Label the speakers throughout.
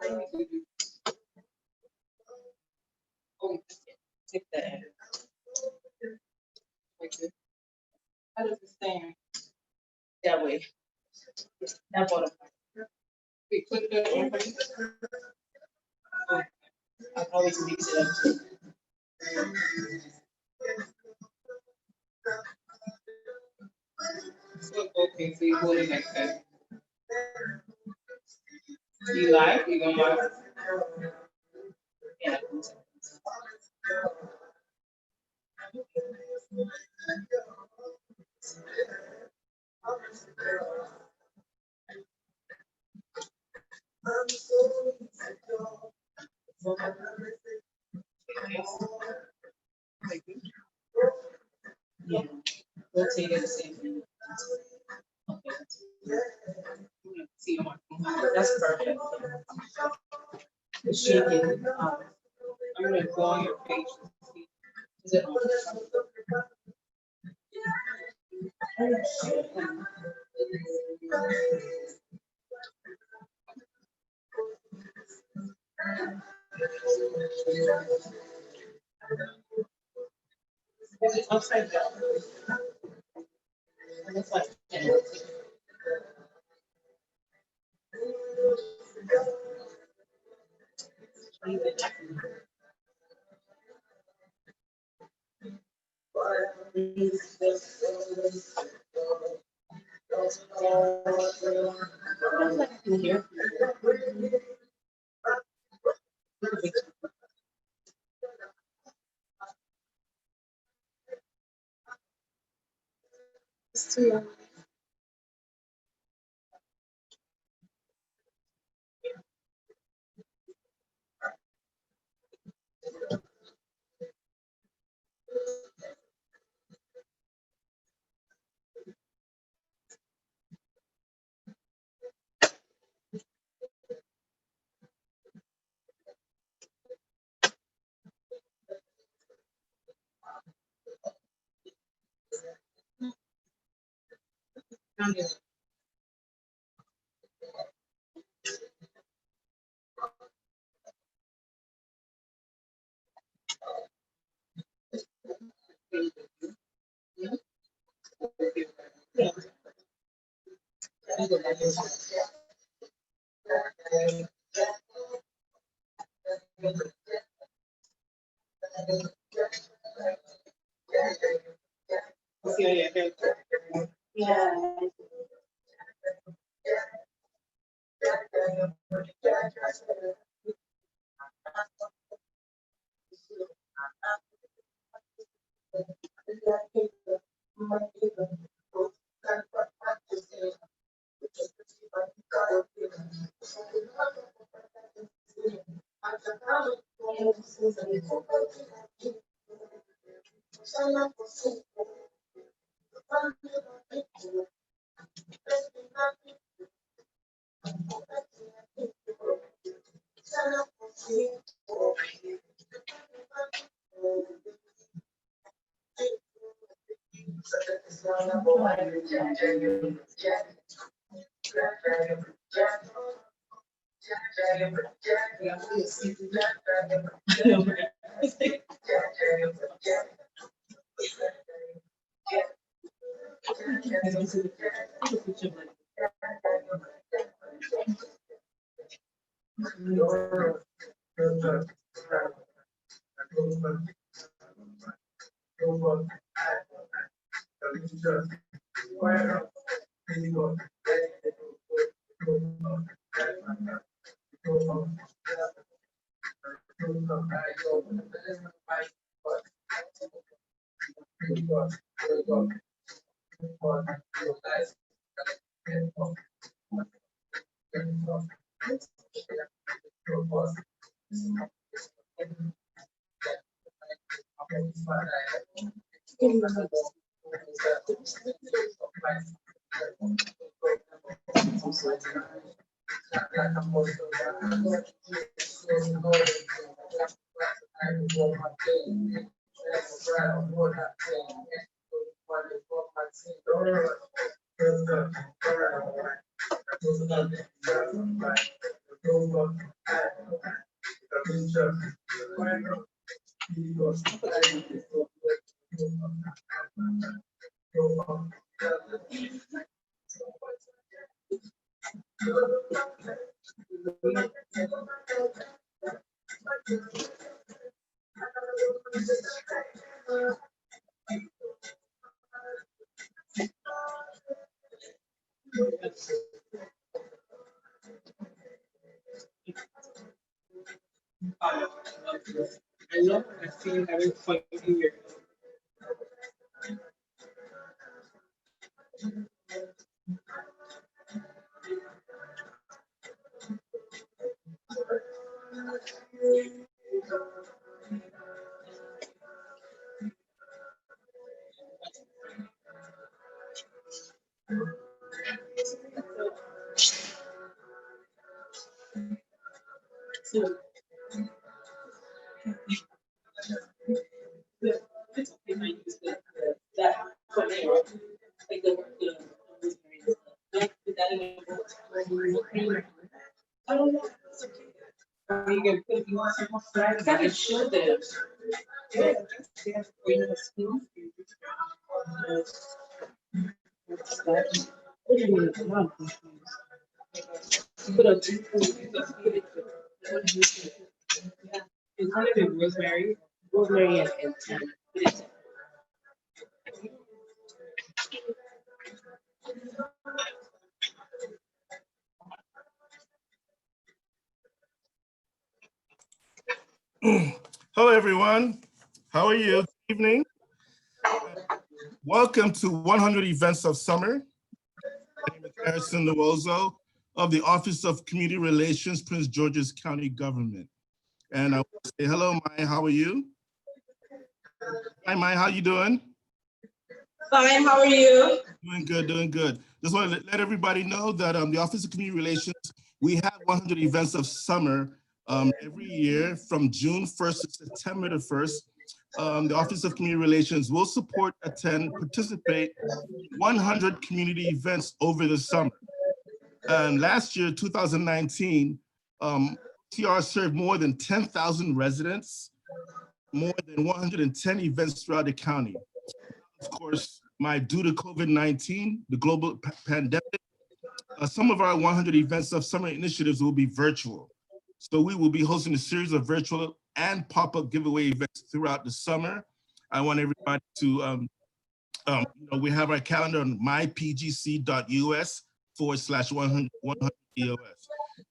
Speaker 1: Take that. How does it stand? That way. That bottom. We put it on. I always mix it up too. So, okay, so you hold it like that. You like? You gonna like? Yeah. Yeah. We'll take it the same thing. Okay. See you on. That's perfect. The shaking. I'm gonna go on your page. Is it on? Is it upside down? It looks like here. It's too long. Yeah. I love I see you having fun here. So, it's okay, I use that from there. Like the rosemary and stuff. Like, put that in your bowl. I don't know. It's okay. Or you can put, if you want some more fries, I can show them. Yeah, they have green spoon. What's that? What do you mean? I'm not confused. Put a teaspoon. What do you think? Yeah. It's kind of rosemary. Rosemary and thyme. Put it.
Speaker 2: Hello, everyone. How are you? Good evening. Welcome to 100 Events of Summer. My name is Harrison Nwozo of the Office of Community Relations, Prince George's County Government. And I want to say hello, Mai. How are you? Hi, Mai. How you doing?
Speaker 1: Fine, how are you?
Speaker 2: Doing good, doing good. Just want to let everybody know that the Office of Community Relations, we have 100 Events of Summer every year from June 1st to September the 1st. The Office of Community Relations will support, attend, participate in 100 community events over the summer. And last year, 2019, TR served more than 10,000 residents, more than 110 events throughout the county. Of course, due to COVID-19, the global pandemic, some of our 100 Events of Summer initiatives will be virtual. So we will be hosting a series of virtual and pop-up giveaway events throughout the summer. I want everybody to, we have our calendar on mypgc.us/100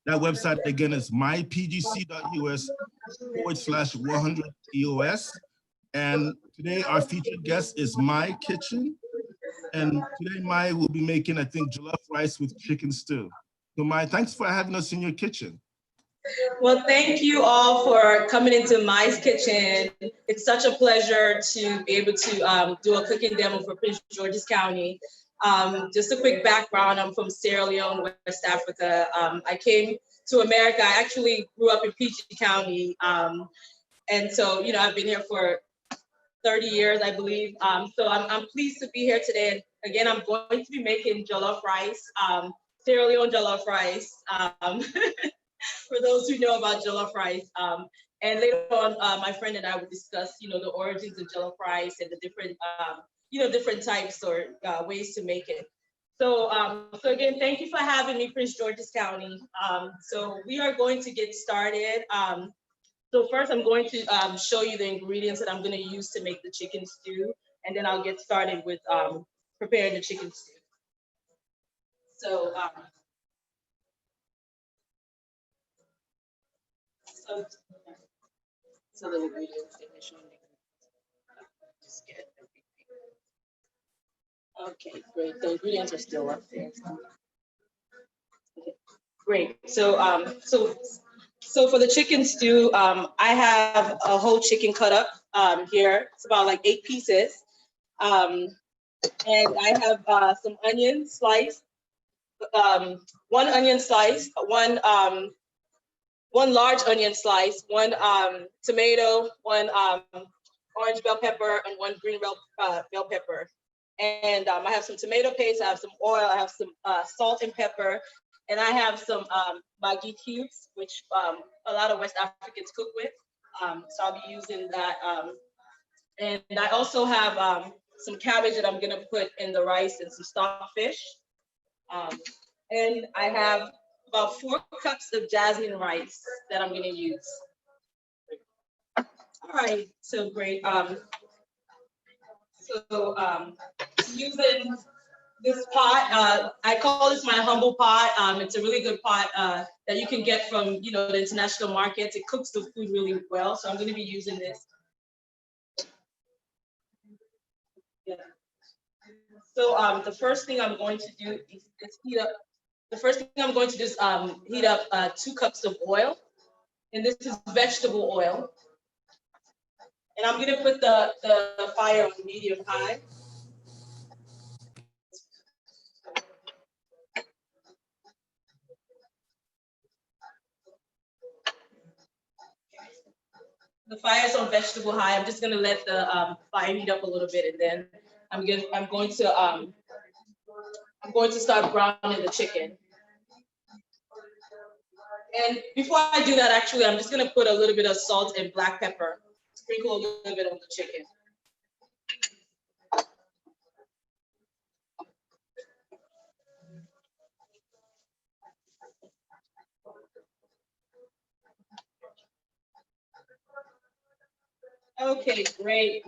Speaker 2: That website again is mypgc.us/100 And today our featured guest is Mai Kitchen. And today Mai will be making, I think, jollof rice with chicken stew. So Mai, thanks for having us in your kitchen.
Speaker 1: Well, thank you all for coming into Mai's Kitchen. It's such a pleasure to be able to do a cooking demo for Prince George's County. Just a quick background, I'm from Sierra Leone, West Africa. I came to America, I actually grew up in PG County. And so, you know, I've been here for 30 years, I believe. So I'm pleased to be here today. Again, I'm going to be making jollof rice, Sierra Leone jollof rice. For those who know about jollof rice. And later on, my friend and I will discuss, you know, the origins of jollof rice and the different, different types or ways to make it. So, so again, thank you for having me, Prince George's County. So we are going to get started. So first, I'm going to show you the ingredients that I'm going to use to make the chicken stew, and then I'll get started with preparing the chicken stew. So. So the ingredients initially. Just get everything. Okay, great. The ingredients are still up there. Okay, great. So so for the chicken stew, I have a whole chicken cut up here. It's about like 8 pieces. And I have some onion sliced, 1 onion slice, one large onion slice, 1 tomato, 1 orange bell pepper, and 1 green bell pepper. And I have some tomato paste, I have some oil, I have some salt and pepper, And I have some Maggi cubes, which a lot of West Africans cook with. So I'll be using that. And I also have some cabbage that I'm gonna put in the rice and some stockfish. And I have about 4 cups of jasmine rice that I'm gonna use. All right, so great. Using this pot, I call this my humble pot. It's a really good pot that you can get from, you know, the international markets. It cooks the food really well, so I'm going to be using this. Yeah. So the first thing I'm going to do is heat up. The first thing I'm going to do is heat up 2 cups of oil, and this is vegetable oil. And I'm going to put the fire on medium high. The fire's on vegetable high. I'm just gonna let the fire heat up a little bit, and then I'm going to start browning the chicken. And before I do that, actually, I'm just gonna put a little bit of salt and black pepper, sprinkle a little bit on the chicken. Okay, great.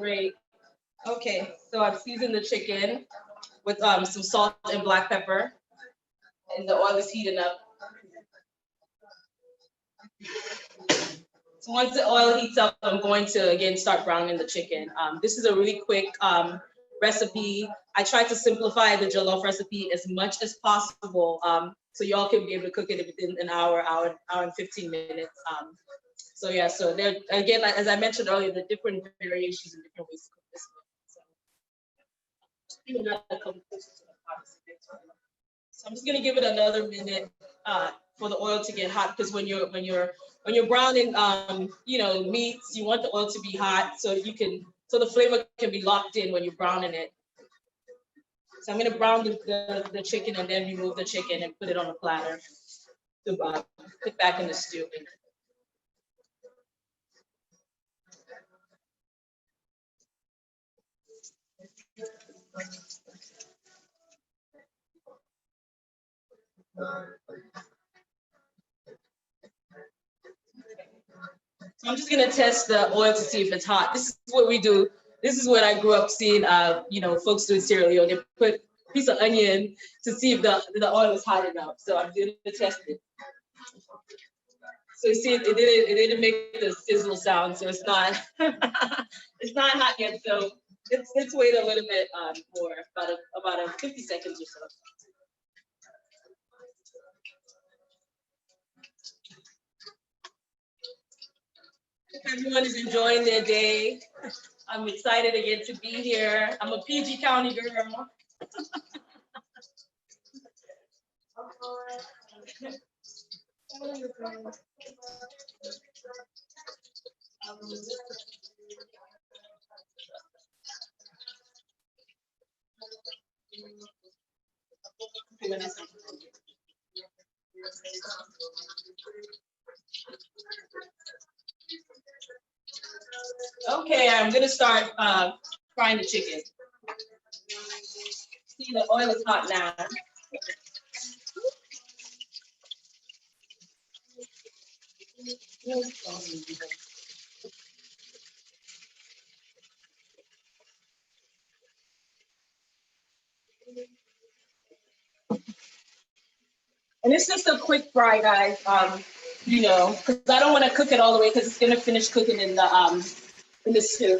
Speaker 1: Okay, so I've seasoned the chicken with some salt and black pepper, and the oil is heating up. So once the oil heats up, I'm going to again start browning the chicken. This is a really quick recipe. I tried to simplify the jollof recipe as much as possible, so y'all can be able to cook it within an hour and 15 minutes. So yeah, so there again, as I mentioned earlier, the different variations and different ways to cook this one. So I'm just gonna give it another minute for the oil to get hot, because when you're browning you know, meats, you want the oil to be hot so the flavor can be locked in when you're browning it. So I'm gonna brown the chicken and then remove the chicken and put it on a platter to put back in the stew. So I'm just gonna test the oil to see if it's hot. This is what we do. This is what I grew up seeing, you know, folks do in Sierra Leone. They put a piece of onion to see if the oil is hot enough. So I'm gonna test it. So you see, it didn't make the sizzle sound, so it's not it's not hot yet. So let's wait a little bit more, about 50 seconds or so. Everyone is enjoying their day. I'm excited again to be here. I'm a PG County girl. Okay, I'm gonna start frying the chicken. See, the oil is hot now. And it's just a quick fry, guys. You know, because I don't want to cook it all the way because it's gonna finish cooking in the stew.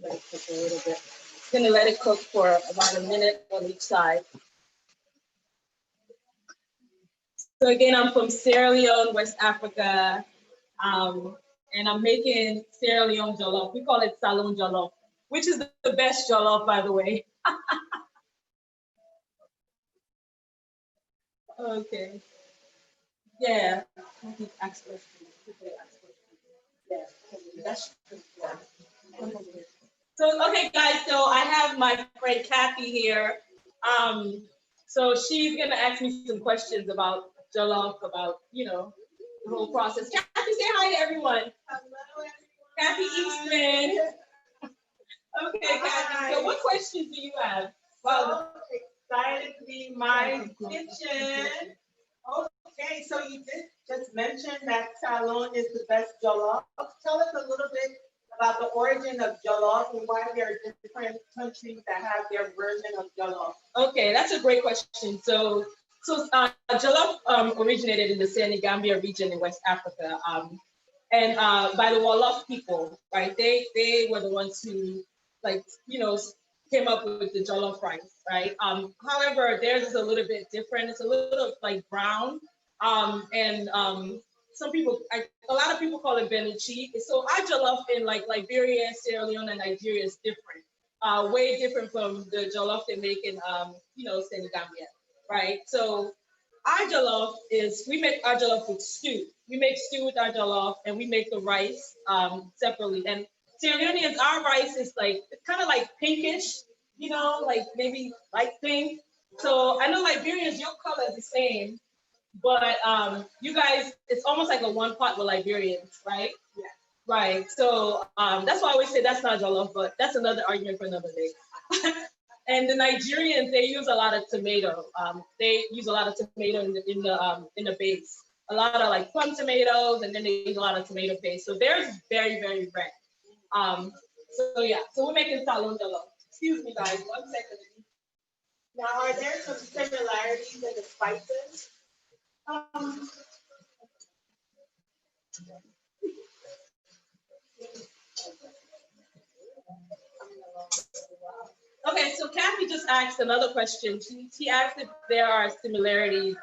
Speaker 1: Let it cook a little bit. Gonna let it cook for about a minute on each side. So again, I'm from Sierra Leone, West Africa, and I'm making Sierra Leone jollof. We call it salon jollof, which is the best jollof, by the way. Okay. Yeah. Ask questions. Yeah. That's true. Yeah. So, okay, guys, so I have my friend Kathy here. Um, so she's gonna ask me some questions about Jollof, about, the whole process. Kathy, say hi to everyone. Hello, everyone. Kathy Eastman. Okay, Kathy, so what questions do you have? Well, excited to be in my kitchen. Okay, so you did just mention that Salon is the best jollof. Tell us a little bit about the origin of jollof and why there are different countries that have their version of jollof. Okay, that's a great question. So jollof originated in the Senegambia region in West Africa, and by the Wolof people, right? They were the ones who, like, came up with the jollof rice, right? However, theirs is a little bit different. It's a little like brown, and a lot of people call it benuchi. So our jollof in like Liberia, Sierra Leone, and Nigeria is different, way different from the jollof they make in Senegambia, right? So our jollof is, we make our jollof with stew. We make stew with our jollof, and we make the rice separately. And Sierra Leoneans, our rice is like, it's kind of like pinkish, like maybe light pink. So I know Liberians, your color is the same, but you guys, it's almost like a one pot with Liberians, right? Yeah. Right. So that's why I always say that's not jollof, but that's another argument for another day. And the Nigerians, they use a lot of tomato. They use a lot of tomato in the base. A lot of like plum tomatoes, and then they use a lot of tomato paste. So theirs is very, very red. So yeah, so we're making salon jollof. Excuse me, guys, 1 second. Now, are there some similarities in the spices? Um, Okay, so Kathy just asked another question. She asked if there are similarities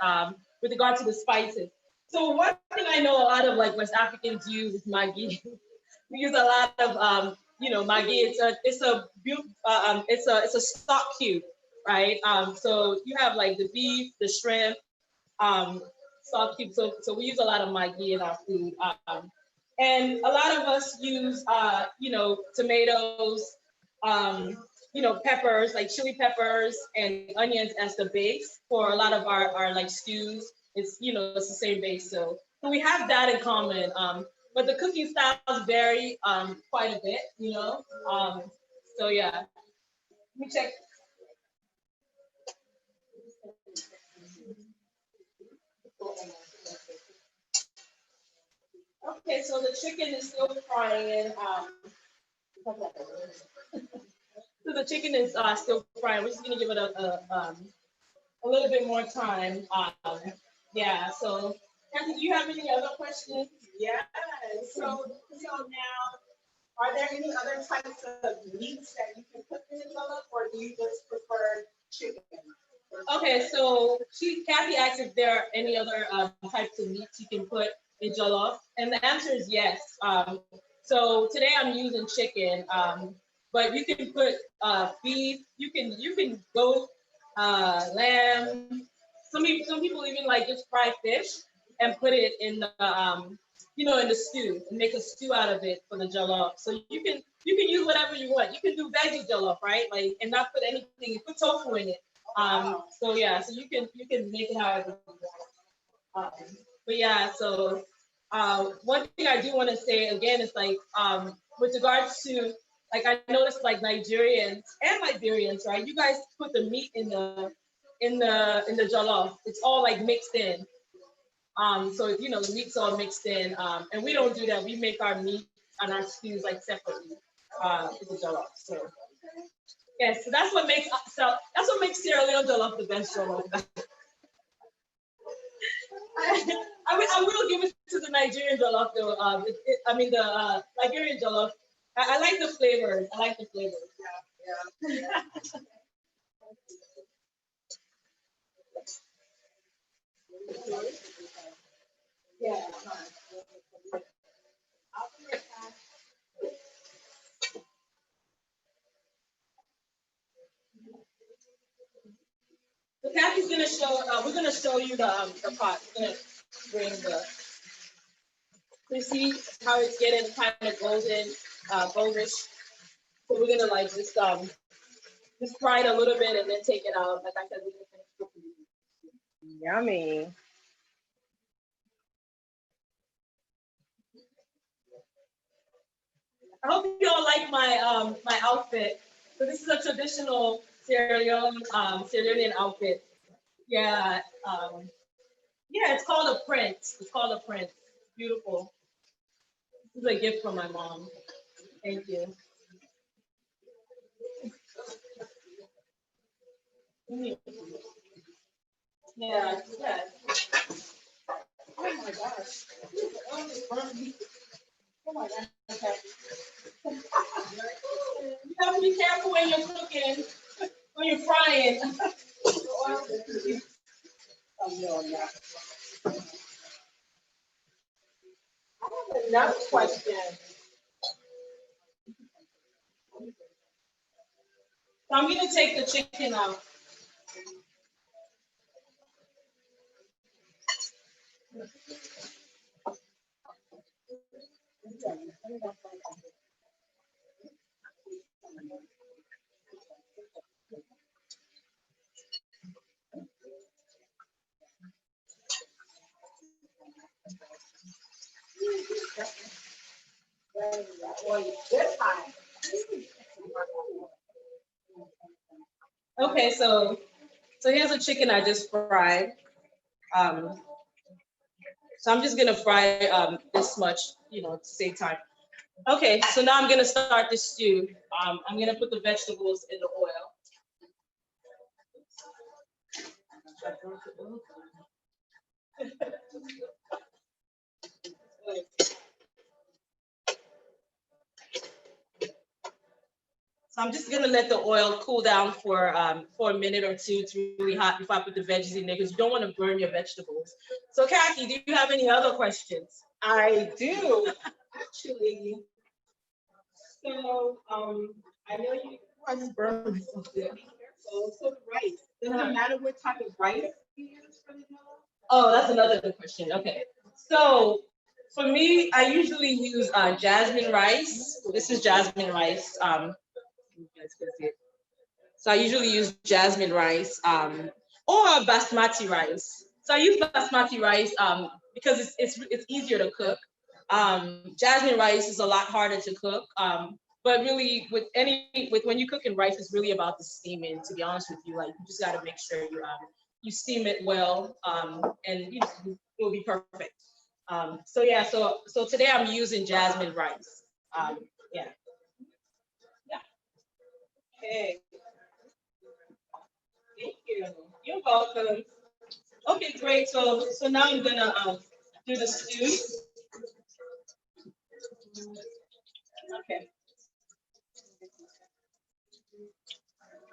Speaker 1: with regard to the spices. So one thing I know a lot of like West Africans use is Maggi. We use a lot of Maggi. It's a stock cube, right? So you have like the beef, the shrimp, stock cube. So we use a lot of Maggi in our food. And a lot of us use tomatoes, peppers, like chili peppers and onions as the base for a lot of our like stews. It's the same base. So we have that in common. But the cooking styles vary quite a bit. So yeah. Let me check. Okay, so the chicken is still frying. So the chicken is still frying. We're just gonna give it a little bit more time. Yeah. So, Kathy, do you have any other questions? Yeah. So now, are there any other types of meats that you can put in the jollof, or do you just prefer chicken? Okay, so Kathy asked if there are any other types of meats you can put in jollof, and the answer is yes. So today I'm using chicken, but you can put beef. You can goat, lamb. Some people even like just fry fish and put it in the stew and make a stew out of it for the jollof. So you can use whatever you want. You can do veggie jollof, right? Like, and not put anything. You put tofu in it. So yeah, so you can make it however you want. But yeah, so one thing I do want to say again is like with regards to, like, I noticed like Nigerians and Liberians, right? You guys put the meat in the jollof. It's all like mixed in. So the meat's all mixed in. And we don't do that. We make our meat and our stews like separately with the jollof. So yes, so that's what makes Sierra Leone jollof the best jollof. I will give it to the Nigerian jollof though. The Liberian jollof. I like the flavors. I like the flavors. Yeah. Yeah. So Kathy's gonna show. We're gonna show you the pot. bring the, you see how it's getting kind of golden, goldish. So we're gonna like just fry it a little bit and then take it out. Like I said, we're gonna finish cooking.
Speaker 3: Yummy.
Speaker 1: I hope you all like my outfit. So this is a traditional Sierra Leonean outfit. Yeah, yeah, it's called a print. It's called a print. Beautiful. This is a gift from my mom. Thank you. Yeah, yeah. Oh my gosh. Oh, it's burnt me. Oh my gosh. Okay. You have to be careful when you're cooking, when you're frying. Oh, no, no. I have another question. So I'm gonna take the chicken out. Okay, so here's a chicken I just fried. Um, so I'm just gonna fry this much, to save time. Okay, so now I'm gonna start the stew. I'm gonna put the vegetables in the oil. So I'm just gonna let the oil cool down for a minute or two. It's really hot before I put the veggies in there because you don't want to burn your vegetables. So Kathy, do you have any other questions?
Speaker 3: I do, actually. So, I know I just burned myself there. So the rice, does it matter what type of rice you use for the noodles?
Speaker 1: Oh, that's another good question. Okay. So for me, I usually use jasmine rice. This is jasmine rice. You guys can see it. So I usually use jasmine rice or basmati rice. So I use basmati rice because it's easier to cook. Jasmine rice is a lot harder to cook. But really, with when you cook in rice, it's really about the steaming. To be honest with you, like you just got to make sure you steam it well, and it will be perfect. So yeah, so today I'm using jasmine rice. Yeah, yeah.
Speaker 3: Okay,
Speaker 1: Thank you. You're welcome. Okay, great. So now I'm gonna do the stew. Okay.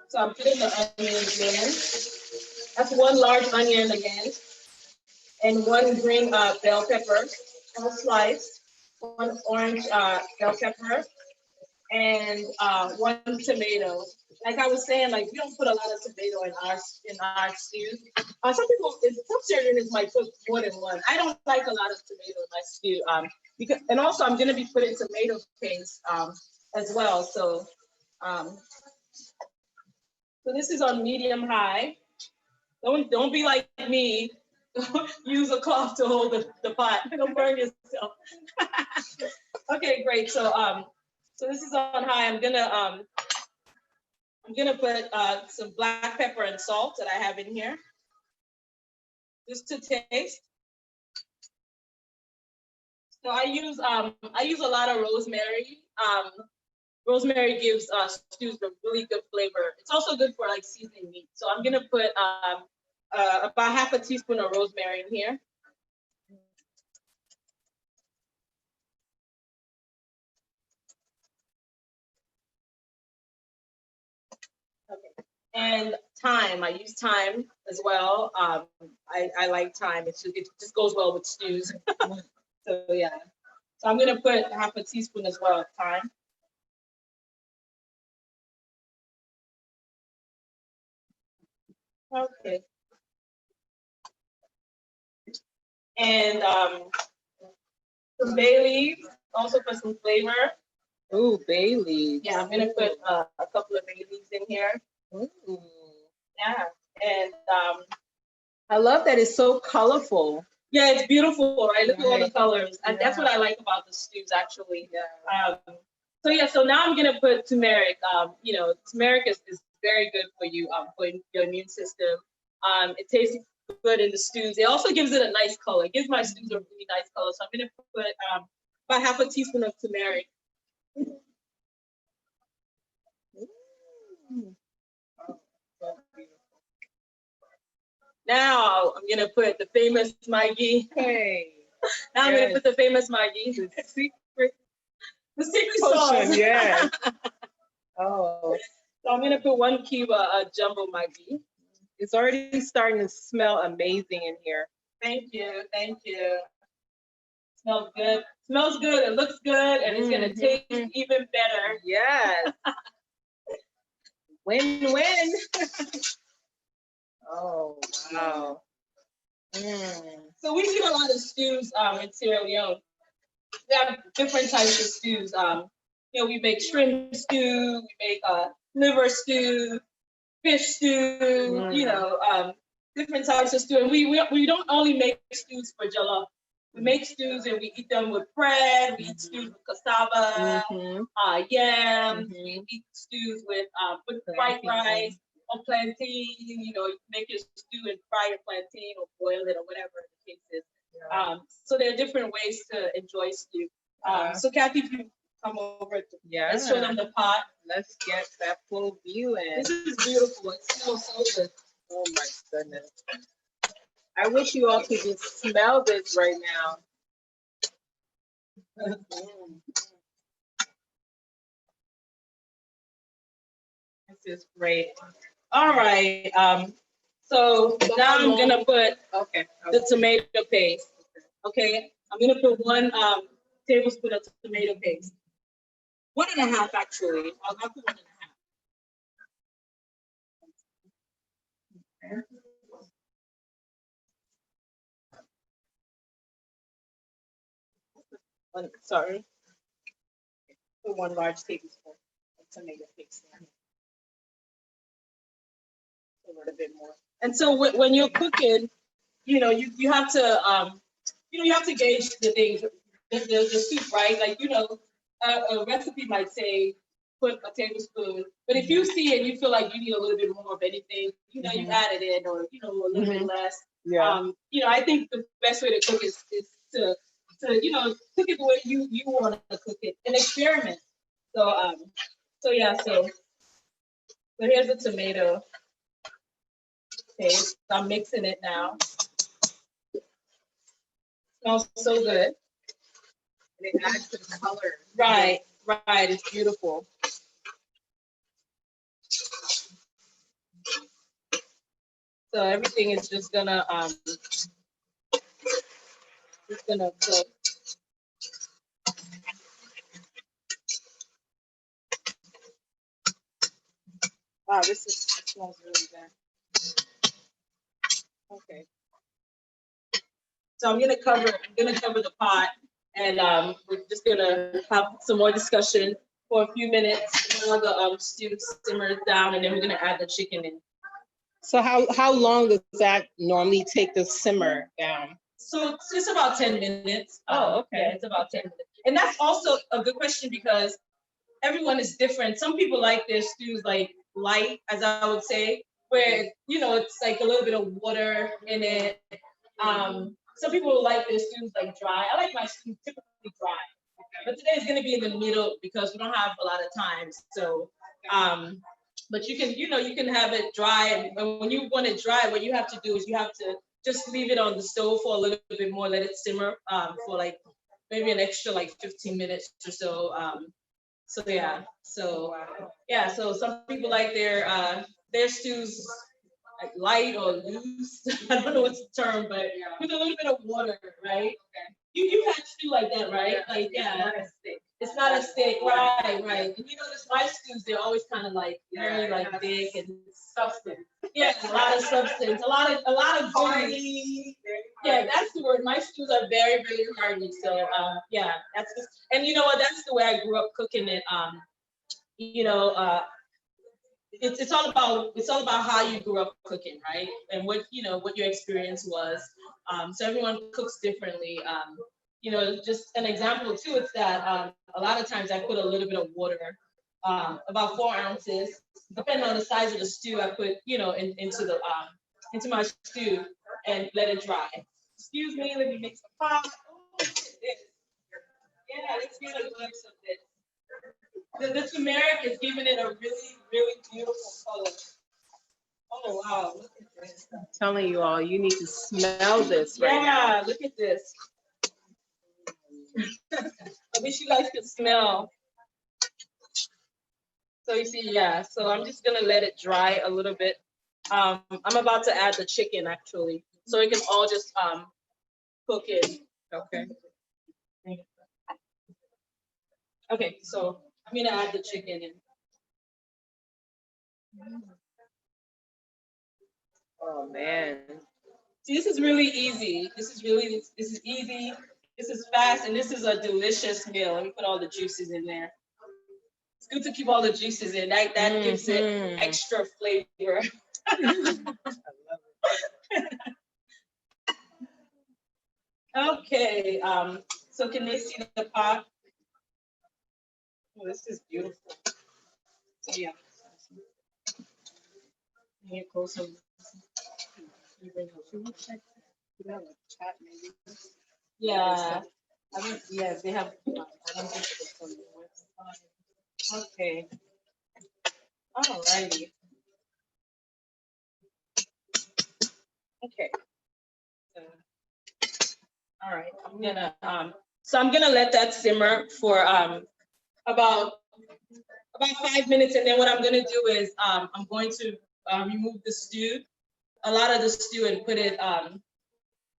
Speaker 1: So I'm putting the onions in. That's one large onion again, and one green bell pepper, all sliced. One orange bell pepper, and one tomato. Like I was saying, like we don't put a lot of tomato in our stew. Some Syrians might put more than one. I don't like a lot of tomato in my stew. Because and also I'm gonna be putting tomato paste as well. Um, so this is on medium high. Don't be like me. Use a cloth to hold the pot. Don't burn yourself. Okay, great. So this is on high. I'm gonna put some black pepper and salt that I have in here, just to taste. So I use a lot of rosemary. Rosemary gives stews a really good flavor. It's also good for like seasoning meat. So I'm gonna put about half a teaspoon of rosemary in here. Okay. And thyme, I use thyme as well. I like thyme. It just goes well with stews. So yeah. So I'm gonna put half a teaspoon as well of thyme. Okay. And some bay leaves, also for some flavor.
Speaker 3: Ooh, bay leaves.
Speaker 1: Yeah, I'm gonna put a couple of bay leaves in here.
Speaker 3: Ooh.
Speaker 1: Yeah, and
Speaker 3: I love that it's so colorful.
Speaker 1: yeah, it's beautiful, right? Look at all the
Speaker 3: Right.
Speaker 1: colors, and that's
Speaker 3: Yeah.
Speaker 1: what I like about the stews, actually.
Speaker 3: Yeah.
Speaker 1: So yeah, so now I'm gonna put turmeric. You know, turmeric is very good for you, for your immune system. It tastes good in the stews. It also gives it a nice color. It gives my stews a really nice color. So I'm gonna put about half a teaspoon of turmeric.
Speaker 3: Mm.
Speaker 1: Now I'm gonna put the famous Maggi.
Speaker 3: Hey.
Speaker 1: Now I'm
Speaker 3: Yes.
Speaker 1: gonna put the famous Maggi.
Speaker 3: The secret
Speaker 1: The secret
Speaker 3: potion,
Speaker 1: sauce.
Speaker 3: yes. Oh,
Speaker 1: So I'm gonna put 1 cube of jumbo Maggi.
Speaker 3: it's already starting to smell amazing in here.
Speaker 1: Thank you, thank you. Smells good. Smells good. It looks good, and it's gonna taste even better.
Speaker 3: Yes. Win-win. Oh, wow. Mm.
Speaker 1: So we do a lot of stews in Sierra Leone. We have different types of stews. You know, we make shrimp stew, we make liver stew, fish stew. You know, different types of stew. And we don't only make stews for jollof. We make stews and we eat them with bread. We eat stews with cassava, yams. We eat stews with white rice or plantain. You know, you make your stew and fry your plantain or boil it or whatever the case is. So there are different ways to enjoy stew. So Kathy, if you come over,
Speaker 3: Yeah.
Speaker 1: let's show them the pot.
Speaker 3: Let's get that full view in.
Speaker 1: This is beautiful. It smells so good.
Speaker 3: Oh my goodness. I wish you all could just smell this right now. This is great.
Speaker 1: All right. So now I'm gonna put
Speaker 3: Okay.
Speaker 1: the tomato paste. Okay, I'm gonna put 1 tablespoon of tomato paste. 1.5 actually. I'll put 1.5. Sorry. Put 1 large tablespoon of tomato paste in. A little bit more. And so when you're cooking, you know, you have to you have to gauge the things, the soup, right? Like, you know, a recipe might say put a tablespoon, but if you see and you feel like you need a little bit more of anything, you know, you add it in, or you know, a little bit less.
Speaker 3: Yeah.
Speaker 1: You know, I think the best way to cook is to you know, cook it the way you want to cook it and experiment. So yeah, so here's the tomato paste. I'm mixing it now. Smells so good.
Speaker 3: And it adds to the color.
Speaker 1: Right, right. It's beautiful. So everything is just gonna cook. Wow, this smells really good. Okay. So I'm gonna cover the pot, and we're just gonna have some more discussion for a few minutes while the stew simmers down, and then we're gonna add the chicken in.
Speaker 3: So how long does that normally take to simmer down?
Speaker 1: So it's just about 10 minutes.
Speaker 3: Oh, okay.
Speaker 1: Yeah, it's about 10 minutes. And that's also a good question because everyone is different. Some people like their stews like light, as I would say, where, you know, it's like a little bit of water in it. Some people like their stews like dry. I like my stew typically dry. But today is gonna be in the middle because we don't have a lot of time. So, but you can have it dry, and when you want it dry, what you have to do is you have to just leave it on the stove for a little bit more, let it simmer for like maybe an extra like 15 minutes or so. So some people like their stews like light or loose. I don't know what's the term, but with a little bit of water, right? You had stew like that, right? Like it's not a steak, right? And you notice my stews, they're always kind of like very like big and substance. Yeah, a lot of substance, a lot of goodies.
Speaker 3: Hearty.
Speaker 1: Yeah, that's the word. My stews are very, very hearty. So yeah, that's just, and you know what? That's the way I grew up cooking it. You know, it's all about how you grew up cooking, right? And what you know what your experience was. So everyone cooks differently. You know, just an example too. It's that a lot of times I put a little bit of water, about 4 ounces, depending on the size of the stew. I put into my stew and let it dry. Excuse me, let me mix the pot. Oh, look at this. Yeah, let's get a glimpse of this. The turmeric is giving it a really, really beautiful color. Oh wow, look at this.
Speaker 3: I'm telling you all, you need to smell this right now.
Speaker 1: Yeah, look at this. I wish you guys could smell. So you see, yeah, so I'm just gonna let it dry a little bit. I'm about to add the chicken actually, so it can all just cook in.
Speaker 3: Okay.
Speaker 1: Okay, so I'm gonna add the chicken in.
Speaker 3: Oh man.
Speaker 1: See, this is really easy. This is easy. This is fast, and this is a delicious meal. Let me put all the juices in there. It's good to keep all the juices in. That gives it
Speaker 3: Mhm.
Speaker 1: extra flavor. Okay. So can they see the pot? Oh, this is beautiful. So yeah. Here goes some. Yeah. I don't, yeah, they have. I don't think it's on the website. Okay. Alrighty. Okay. So, all right. I'm gonna let that simmer for about 5 minutes, and then what I'm gonna do is I'm going to remove the stew, a lot of the stew, and put it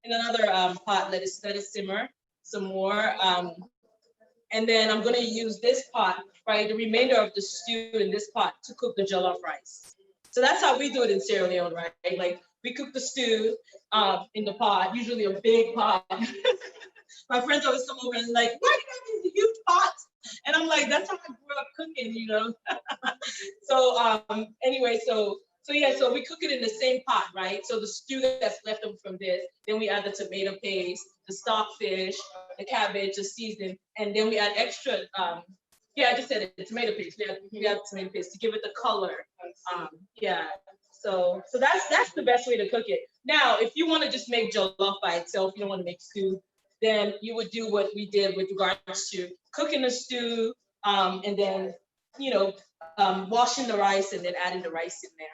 Speaker 1: in another pot. Let it simmer some more, and then I'm gonna use this pot, right, the remainder of the stew in this pot to cook the jollof rice. So that's how we do it in Sierra Leone, right? Like we cook the stew in the pot, usually a big pot. My friends always come over and like, why do you have these huge pots? And I'm like, that's how I grew up cooking, you know. So anyway, so yeah, so we cook it in the same pot, right? So the stew that's left over from this, then we add the tomato paste, the stockfish, the cabbage, the seasoning, and then we add extra. Yeah, I just said it, the tomato paste. We add tomato paste to give it the color. Yeah. So that's the best way to cook it. Now, if you want to just make jollof by itself, you don't want to make stew, then you would do what we did with regards to cooking the stew, and then washing the rice and then adding the rice in there.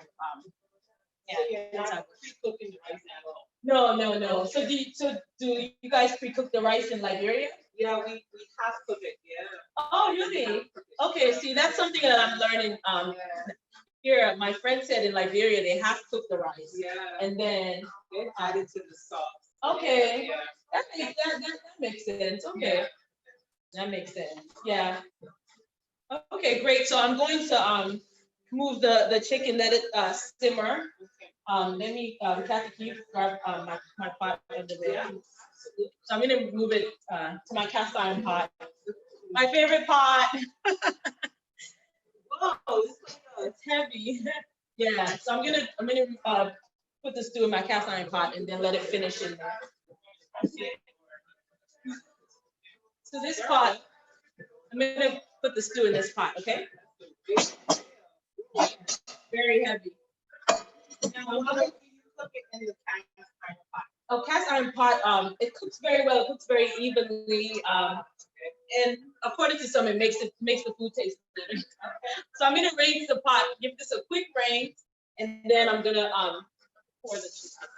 Speaker 3: So you're not pre-cooking the rice at all?
Speaker 1: No. So do you guys pre-cook the rice in Liberia?
Speaker 3: Yeah, we have cooked it, yeah.
Speaker 1: Oh, really? Okay, see, that's something that I'm learning. Here, my friend said in Liberia they have cooked the rice,
Speaker 3: Yeah.
Speaker 1: and then
Speaker 3: Then add it to the sauce.
Speaker 1: okay,
Speaker 3: Yeah.
Speaker 1: that makes sense. Okay, that makes sense. Yeah. Okay, great. So I'm going to move the chicken, let it simmer. Let me Kathy, can you grab my pot over there? So I'm gonna move it to my cast iron pot. My favorite pot. Whoa, it's heavy. Yeah. So I'm gonna put the stew in my cast iron pot and then let it finish in there. So this pot, I'm gonna put the stew in this pot, okay? Very heavy. Now,
Speaker 3: How do you cook it in the cast iron pot?
Speaker 1: a cast iron pot, it cooks very well. It cooks very evenly, and according to some, it makes the food taste better. So I'm gonna raise the pot, give this a quick raise, and then I'm gonna pour the chicken.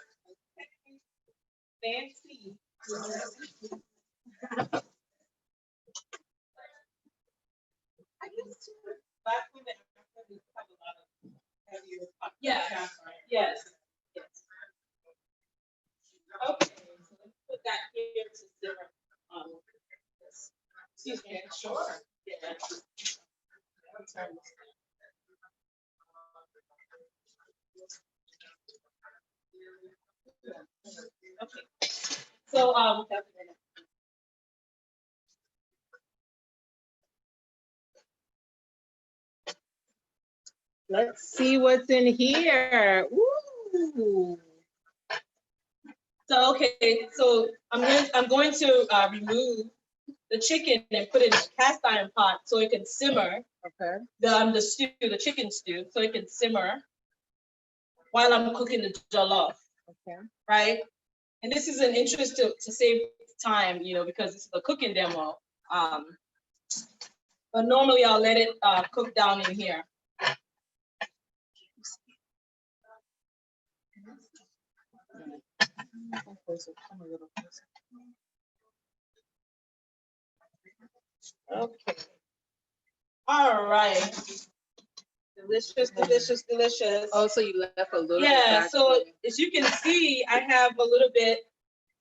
Speaker 3: Fancy. I used to back when the Africans have a lot of heavier pots.
Speaker 1: Yeah. Yes. Yes. Okay. So let's put that here to simmer. Excuse me. Sure. Yeah. I'll turn this. Okay. So, let's see what's in here. Ooh. So, okay, so I'm going to remove the chicken and put it in a cast iron pot so it can simmer.
Speaker 3: Okay.
Speaker 1: The stew, the chicken stew, so it can simmer while I'm cooking the jollof.
Speaker 3: Okay.
Speaker 1: Right? And this is an interest to save time, because this is a cooking demo. But normally I'll let it cook down in here. Okay. All right. Delicious, delicious, delicious.
Speaker 3: Oh, so you left a little bit
Speaker 1: Yeah,
Speaker 3: back
Speaker 1: so
Speaker 3: there.
Speaker 1: as you can see, I have a little bit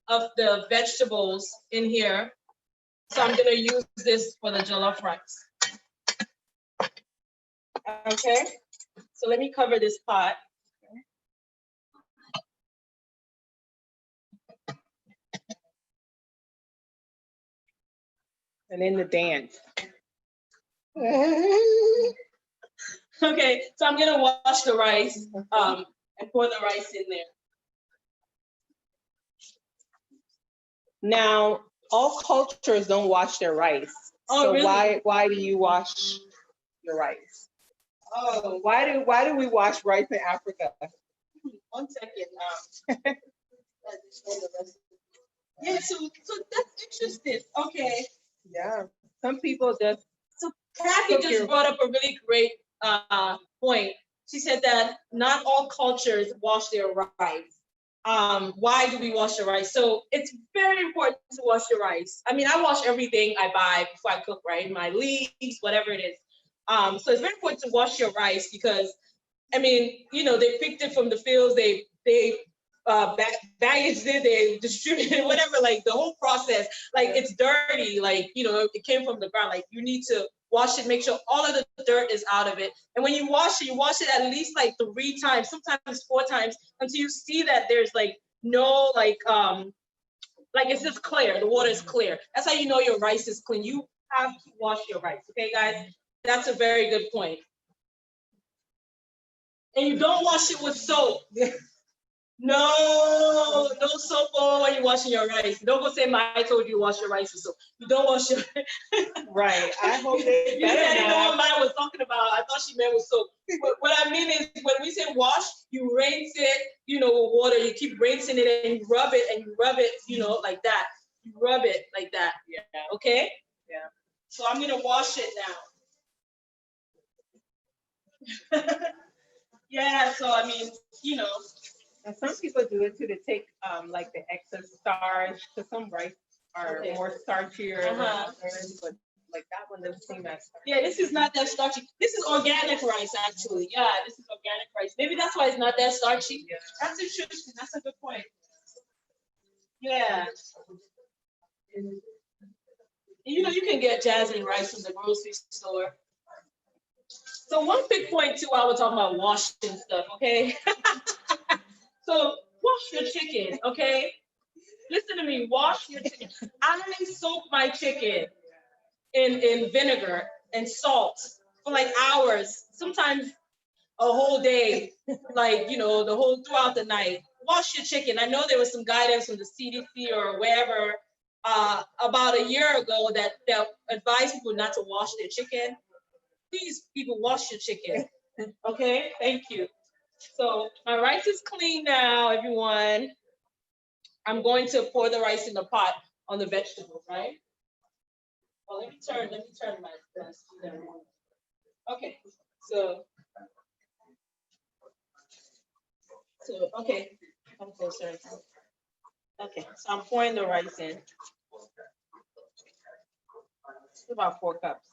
Speaker 1: of the vegetables in here. So I'm gonna use this for the jollof rice. Okay, so let me cover this pot.
Speaker 3: And then the dance.
Speaker 1: Okay, so I'm gonna wash the rice and pour the rice in there.
Speaker 3: Now, all cultures don't wash their rice.
Speaker 1: Oh,
Speaker 3: so
Speaker 1: really?
Speaker 3: why do you wash your rice?
Speaker 1: Oh,
Speaker 3: Why do we wash rice in Africa?
Speaker 1: 1 second. Yeah, so that's interesting. Okay.
Speaker 3: Yeah. Some people just
Speaker 1: So Kathy
Speaker 3: Cook
Speaker 1: just
Speaker 3: your-
Speaker 1: brought up a really great point. She said that not all cultures wash their rice. Why do we wash the rice? So it's very important to wash your rice. I mean, I wash everything I buy before I cook, right? My leaves, whatever it is. So it's very important to wash your rice because, I mean, they picked it from the fields, they baggaged it, they distributed it, whatever, like the whole process, like it's dirty, like, it came from the ground, like you need to wash it, make sure all of the dirt is out of it. And when you wash it at least like 3 times, sometimes 4 times, until you see that there's like no, like it's just clear, the water is clear. That's how you know your rice is clean. You have to wash your rice, okay, guys? That's a very good point. And you don't wash it with soap. No soap when you're washing your rice. Don't go say, I told you to wash your rice with soap. You don't wash your
Speaker 3: right. I hope they
Speaker 1: You said you know
Speaker 3: better
Speaker 1: what
Speaker 3: not.
Speaker 1: mine was talking about. I thought she meant with soap. What I mean is when we say wash, you rinse it, with water. You keep rinsing it and you rub it and you rub it, like that. You rub it like that.
Speaker 3: Yeah.
Speaker 1: Okay?
Speaker 3: Yeah.
Speaker 1: So I'm gonna wash it now. Yeah, so I mean,
Speaker 3: And some people do it too to take like the excess starch, because some rice are
Speaker 1: Okay.
Speaker 3: more starchier than
Speaker 1: Uh-huh.
Speaker 3: others, but like that one doesn't seem that starchy.
Speaker 1: Yeah, this is not that starchy. This is organic rice, actually. Yeah, this is organic rice. Maybe that's why it's not that starchy.
Speaker 3: Yeah.
Speaker 1: That's interesting. That's a good point. Yeah. You can get jasmine rice from the grocery store. So one quick point too, while we're talking about washing stuff, okay? So wash your chicken, okay? Listen to me, wash your chicken. I soak my chicken in vinegar and salt for like hours, sometimes a whole day, like, throughout the night. Wash your chicken. I know there was some guidance from the CDC or wherever about a year ago that advised people not to wash their chicken. Please, people, wash your chicken. Okay, thank you. So my rice is clean now, everyone. I'm going to pour the rice in the pot on the vegetables, right? Well, let me turn my desk. Okay, so okay, come closer. Okay, so I'm pouring the rice in. It's about 4 cups,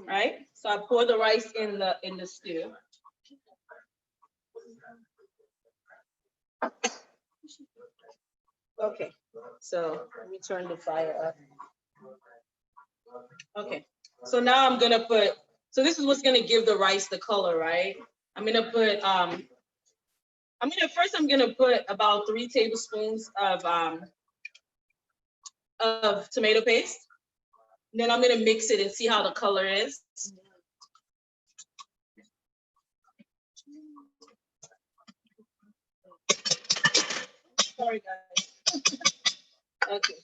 Speaker 1: right? So I pour the rice in the stew. Okay, so let me turn the fire up. Okay, so now I'm gonna put. So this is what's gonna give the rice the color, right? I'm gonna put I'm gonna put about 3 tablespoons of tomato paste. And then I'm gonna mix it and see how the color is. Sorry, guys. Okay.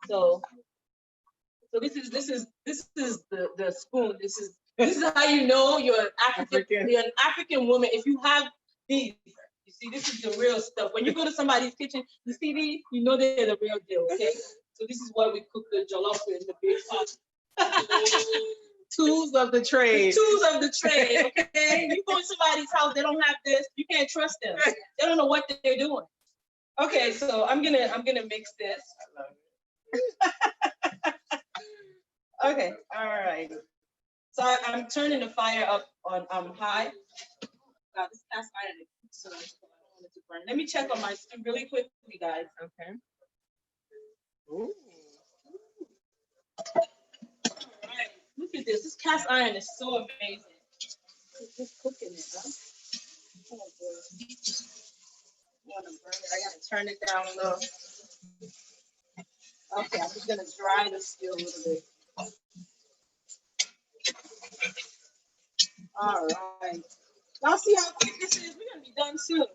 Speaker 1: So this is the spoon. This is how you know you're an African. You're an African woman if you have these. You see, this is the real stuff. When you go to somebody's kitchen, you see these, you know they're the real deal. Okay. So this is what we cook the jollof with, the big pot.
Speaker 4: Tools of the trade.
Speaker 1: Tools of the trade. Okay. You go to somebody's house, they don't have this. You can't trust them. They don't know what they're doing. Okay, so I'm gonna mix this. Okay, all right. So I'm turning the fire up on high. God, this cast iron is so I don't want it to burn. Let me check on my stew really quickly, guys.
Speaker 4: Okay. Ooh.
Speaker 1: All right, look at this. This cast iron is so amazing. It's just cooking it, huh? Oh boy. I want to burn it. I gotta turn it down low. Okay, I'm just gonna dry the stew a little bit. All right. Y'all see how quick this is? We're gonna be done soon.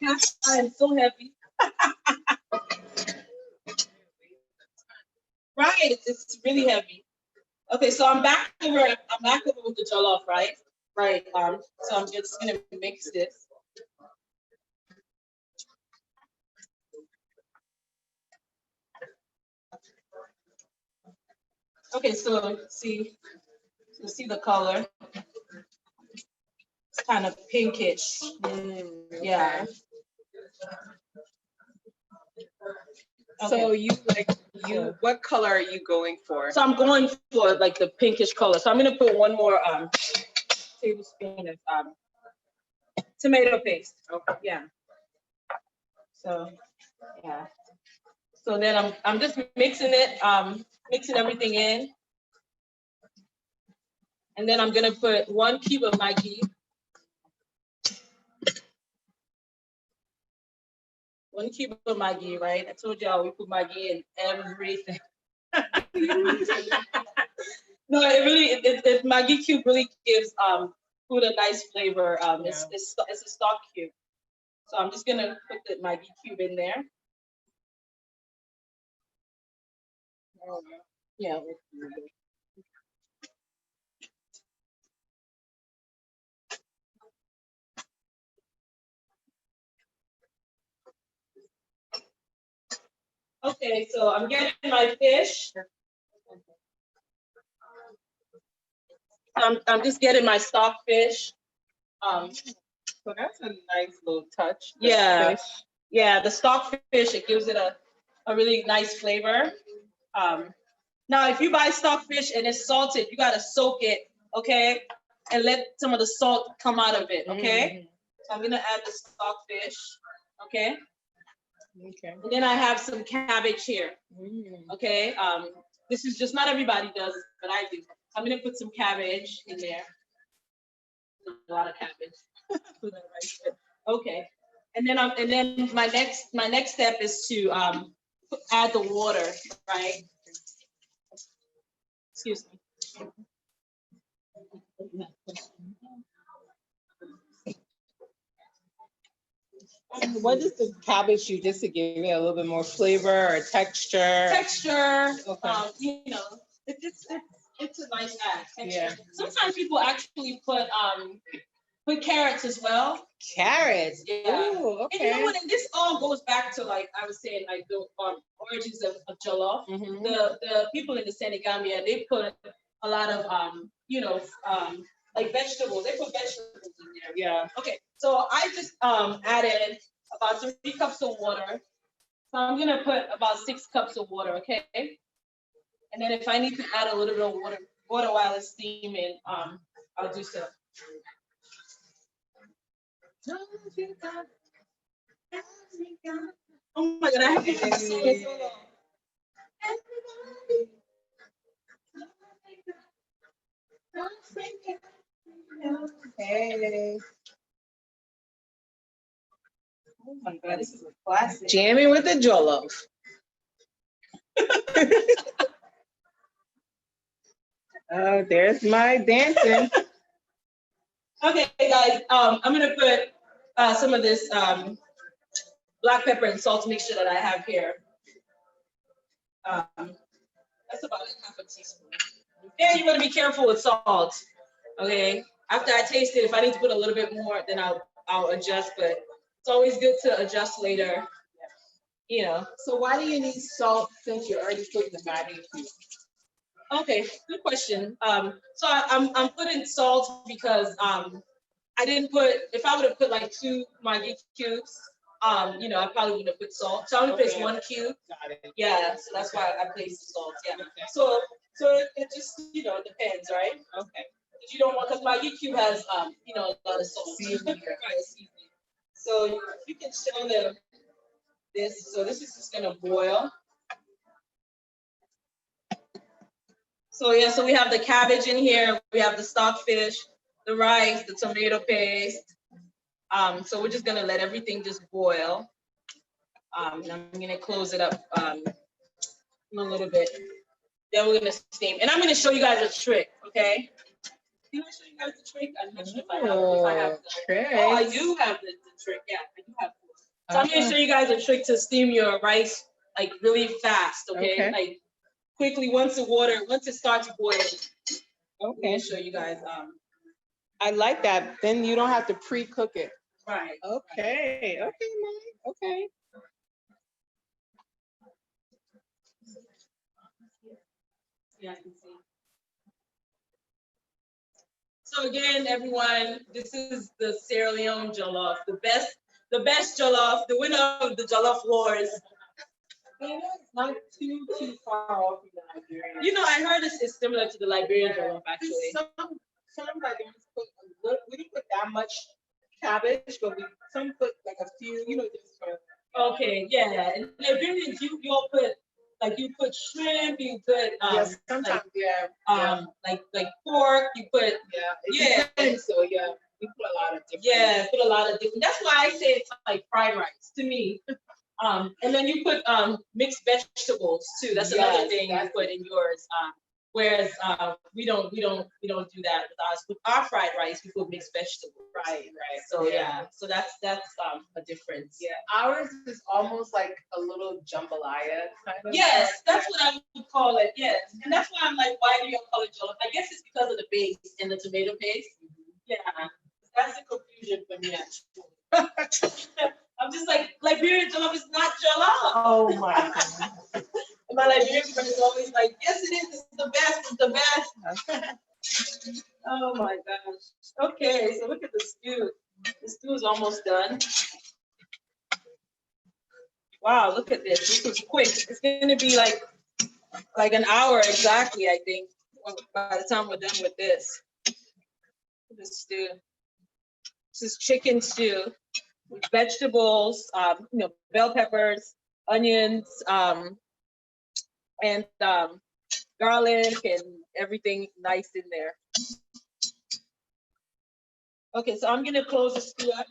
Speaker 1: Cast iron so heavy. Right, it's really heavy. Okay, so I'm back over with the jollof, right? Right. So I'm just gonna mix this. Okay, so see the color. It's kind of pinkish. Yeah.
Speaker 4: So
Speaker 1: Okay.
Speaker 4: what color are you going for?
Speaker 1: So I'm going for like the pinkish color. So I'm gonna put one more tablespoon of tomato paste.
Speaker 4: Okay.
Speaker 1: Yeah. So yeah. So then I'm just mixing it, mixing everything in. And then I'm gonna put 1 cube of Maggi. 1 cube of Maggi, right? I told y'all we put Maggi in everything. No, it Maggi cube really gives food a nice flavor. It's a stock cube. So I'm just gonna put the Maggi cube in there. Yeah. Okay, so I'm getting my fish. I'm just getting my stock fish.
Speaker 4: So that's a nice little touch. the
Speaker 1: Yeah.
Speaker 4: fish.
Speaker 1: Yeah, the stock fish, it gives it a really nice flavor. Now, if you buy stock fish and it's salted, you gotta soak it, okay? And let some of the salt come out of it, okay? So I'm gonna add the stock fish, okay?
Speaker 4: Okay.
Speaker 1: And then I have some cabbage here, okay? This is just, not everybody does, but I do. I'm gonna put some cabbage in there. A lot of cabbage. For the rice. Okay. And then my next step is to add the water, right? Excuse me.
Speaker 4: What is the cabbage do just to give it a little bit more flavor or texture?
Speaker 1: Texture,
Speaker 4: Okay.
Speaker 1: you know, it's a nice add. Texture.
Speaker 4: Yeah.
Speaker 1: Sometimes people actually put carrots as well.
Speaker 4: Carrots.
Speaker 1: Yeah.
Speaker 4: Ooh,
Speaker 1: And you know
Speaker 4: okay.
Speaker 1: what? And this all goes back to, like I was saying, like the origins of jollof.
Speaker 4: Mhm.
Speaker 1: The people in the Senegambia, they put a lot of like vegetables. They put vegetables in there.
Speaker 4: Yeah.
Speaker 1: Okay, so I just added about 3 cups of water. So I'm gonna put about 6 cups of water, okay? And then if I need to add a little bit of water while it's steaming, I'll do so. Oh my God, I have to sing it so long. Everybody.
Speaker 3: Hey. Oh my God, this is a classic.
Speaker 4: Jamming with the jollof. Oh, there's my dancing.
Speaker 1: Okay, guys, I'm gonna put some of this black pepper and salt mixture that I have here. That's about like half a teaspoon. And you want to be careful with salt. Okay. After I taste it, if I need to put a little bit more, then I'll adjust. But it's always good to adjust later. You know.
Speaker 3: So why do you need salt since you're already putting the Maggi cubes?
Speaker 1: Okay, good question. So I'm putting salt because I didn't put, if I would have put like 2 Maggi cubes, you know, I probably wouldn't have put salt. So I only placed 1 cube.
Speaker 3: Got it.
Speaker 1: Yeah, so that's why I placed the salt. Yeah.
Speaker 3: Okay.
Speaker 1: So it just, you know, it depends, right?
Speaker 3: Okay.
Speaker 1: But you don't want, because Maggi cube has you know, a lot of salt.
Speaker 3: Seasoning.
Speaker 1: Right, seasoning. So you can show them this. So this is just gonna boil. So yeah, so we have the cabbage in here, we have the stockfish, the rice, the tomato paste. So we're just gonna let everything just boil. And I'm gonna close it up in a little bit. Then we're gonna steam. And I'm gonna show you guys a trick, okay? Can I show you guys the trick? I'm not sure if I have oh, I do have the trick, yeah, I do have it. So I'm gonna show you guys a trick to steam your rice like really fast, okay? Like quickly, once it starts boiling.
Speaker 3: Okay.
Speaker 1: I'll show you guys.
Speaker 4: I like that. Then you don't have to pre-cook it.
Speaker 1: Right.
Speaker 4: Okay. Okay, Mike. Okay.
Speaker 1: Yeah, I can see. So again, everyone, this is the Sierra Leone jollof, the best jollof, the winner of the jollof wars.
Speaker 3: You know, it's not too far off from the Liberian.
Speaker 1: You know, I heard this is similar to the Liberian jollof, actually.
Speaker 3: Some Liberians put a little, we didn't put that much cabbage, but some put like a few, you know, just for.
Speaker 1: Okay, yeah. And Liberians, you all put, like you put shrimp, you put
Speaker 3: Yes, sometimes,
Speaker 1: like pork, you put
Speaker 3: yeah. So yeah, we put a lot of different.
Speaker 1: That's why I say it's like fried rice to me. And then you put mixed vegetables too. That's another thing you put in yours. Whereas we don't do that with ours. With our fried rice, we put mixed vegetables.
Speaker 3: Right.
Speaker 1: So yeah, so that's a difference.
Speaker 3: Yeah, ours is almost like a little jambalaya kind of.
Speaker 1: Yes, that's what I would call it. Yes, and that's why I'm like, why do you call it jollof? I guess it's because of the base and the tomato paste. Yeah, that's the confusion for me actually. I'm just like, Liberian jollof is not jollof.
Speaker 3: Oh my God.
Speaker 1: And my Liberian friend is always like, yes, it is. It's the best. It's the best. Oh my gosh. Okay, so look at the stew. The stew is almost done. Wow, look at this. This was quick. It's gonna be like an hour exactly, I think, by the time we're done with this. The stew. This is chicken stew with vegetables, you know, bell peppers, onions, and garlic and everything nice in there. Okay, so I'm gonna close the stew up.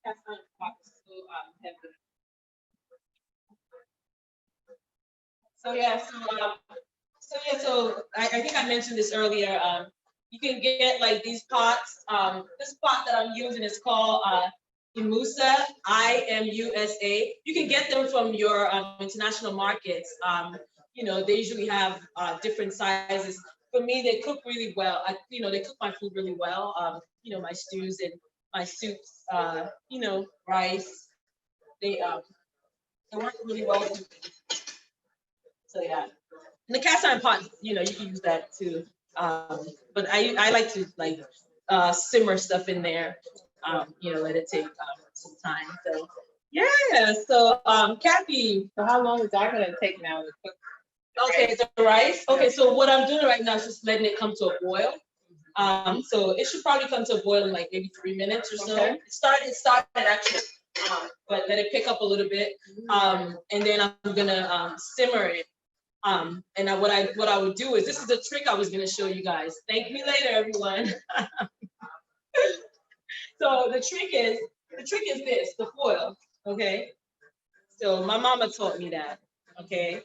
Speaker 1: That's not hot, so heavy. So I think I mentioned this earlier. You can get like these pots. This pot that I'm using is called Imusa, IMUSA. You can get them from your international markets. You know, they usually have different sizes. For me, they cook really well. You know, they cook my food really well. You know, my stews and my soups. You know, rice. They work really well. So yeah. And the cast iron pot, you know, you can use that too. But I like to like simmer stuff in there. You know, let it take some time. So yeah. So Kathy.
Speaker 3: So how long is that gonna take now to cook?
Speaker 1: Okay, the rice. Okay, so what I'm doing right now is just letting it come to a boil. So it should probably come to a boil in like maybe 3 minutes or so.
Speaker 3: Okay.
Speaker 1: It started actually, but let it pick up a little bit. And then I'm gonna simmer it What I would do is, this is a trick I was gonna show you guys. Thank me later, everyone. So the trick is this, the foil, okay? So my mama taught me that, okay?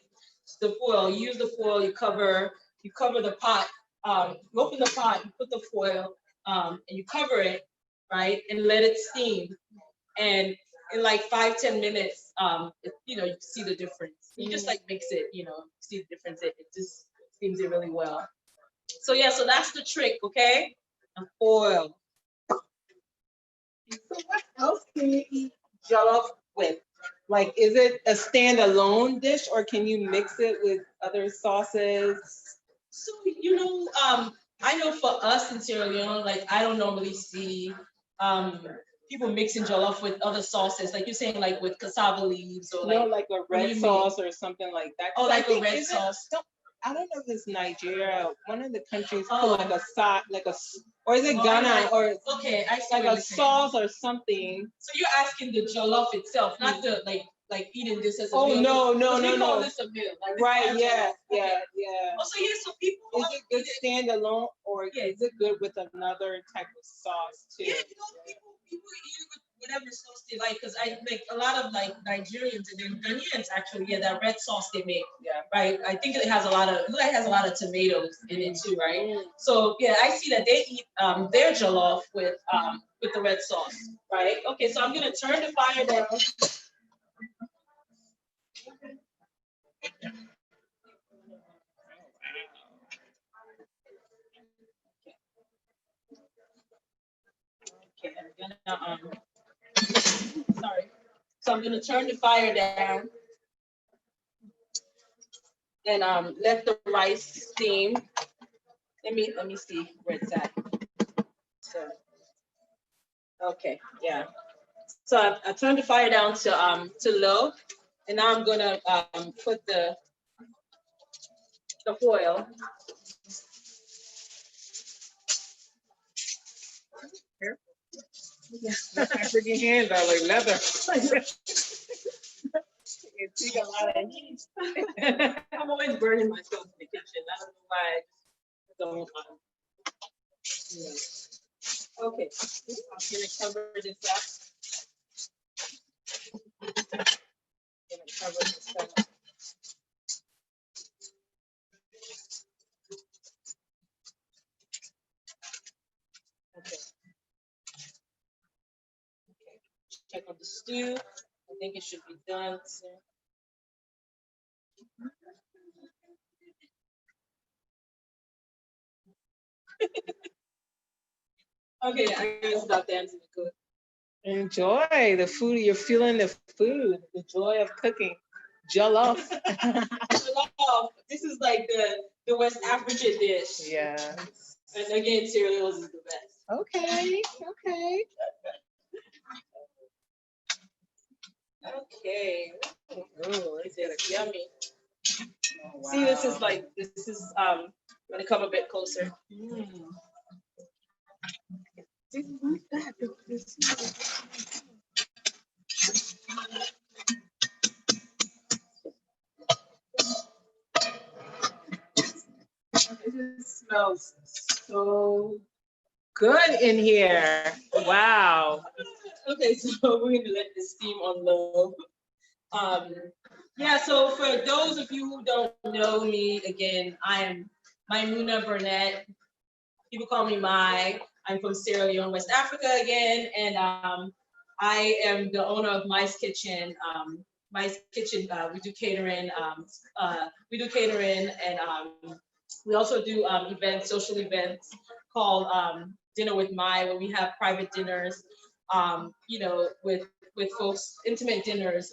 Speaker 1: The foil, you use the foil, you cover the pot, you open the pot, you put the foil, and you cover it, right? And let it steam. And in like 5-10 minutes, you see the difference. You just like mix it, see the difference. It just steams it really well. So yeah, so that's the trick, okay? A foil.
Speaker 4: So what else can you eat jollof with? Like, is it a standalone dish or can you mix it with other sauces?
Speaker 1: So, I know for us in Sierra Leone, like I don't normally see people mixing jollof with other sauces, like you're saying, like with cassava leaves or
Speaker 4: No,
Speaker 1: like
Speaker 4: like a
Speaker 1: do you
Speaker 4: red
Speaker 1: mean?
Speaker 4: sauce or something like that.
Speaker 1: Oh,
Speaker 4: 'Cause I
Speaker 1: like a
Speaker 4: think-
Speaker 1: red
Speaker 4: is it-
Speaker 1: sauce.
Speaker 4: I don't know if it's Nigeria, one of the countries
Speaker 1: Oh.
Speaker 4: put like a sauce, or is it
Speaker 1: Oh,
Speaker 4: Ghana,
Speaker 1: like-
Speaker 4: or
Speaker 1: Okay, I see
Speaker 4: like
Speaker 1: what
Speaker 4: a
Speaker 1: you're saying.
Speaker 4: sauce or something.
Speaker 1: So you're asking the jollof itself, not the like eating this as a
Speaker 4: Oh,
Speaker 1: meal.
Speaker 4: no,
Speaker 1: 'Cause we call
Speaker 4: no.
Speaker 1: this a meal. Like, this
Speaker 4: Right,
Speaker 1: is
Speaker 4: yeah,
Speaker 1: jollof. Okay.
Speaker 4: yeah.
Speaker 1: Oh, so yeah, so people
Speaker 4: Is it good standalone or
Speaker 1: Yeah.
Speaker 4: is it good with another type of sauce too?
Speaker 1: Yeah, people eat it with whatever sauce they like, because I like a lot of like Nigerians and then Ghanaians actually, yeah, that red sauce they make,
Speaker 4: Yeah.
Speaker 1: right? I think it has a lot of tomatoes in it too, right?
Speaker 4: Mm.
Speaker 1: So yeah, I see that they eat their jollof with the red sauce, right? Okay, so I'm gonna turn the fire down. Okay, I'm gonna sorry. So I'm gonna turn the fire down and let the rice steam. Let me see where it's at. So okay, yeah. So I turned the fire down to low, and now I'm gonna put the foil.
Speaker 4: African hands are like leather.
Speaker 1: It take a lot of heat. I'm always burning myself in the kitchen. I don't know why. I don't. Okay, I'm gonna cover this up. Gonna cover this up. Okay. Okay. Check on the stew. I think it should be done soon. Okay, I gotta stop dancing. Good.
Speaker 4: Enjoy the food. You're feeling the food, the joy of cooking. Jollof.
Speaker 1: Jollof. This is like the West African dish.
Speaker 4: Yeah.
Speaker 1: And again, Sierra Leone is the best.
Speaker 4: Okay.
Speaker 1: Okay.
Speaker 4: Oh,
Speaker 1: This is yummy.
Speaker 4: wow.
Speaker 1: See, this is gonna come a bit closer.
Speaker 4: Mm. It just smells so good in here. Wow.
Speaker 1: Okay, so we're gonna let this steam on low. Yeah, so for those of you who don't know me, again, I am Maimuna Burnett. People call me Mai. I'm from Sierra Leone, West Africa again, and I am the owner of Mai's Kitchen. Mai's Kitchen, we do catering. And we also do events, social events called Dinner with Mai, where we have private dinners, with folks, intimate dinners,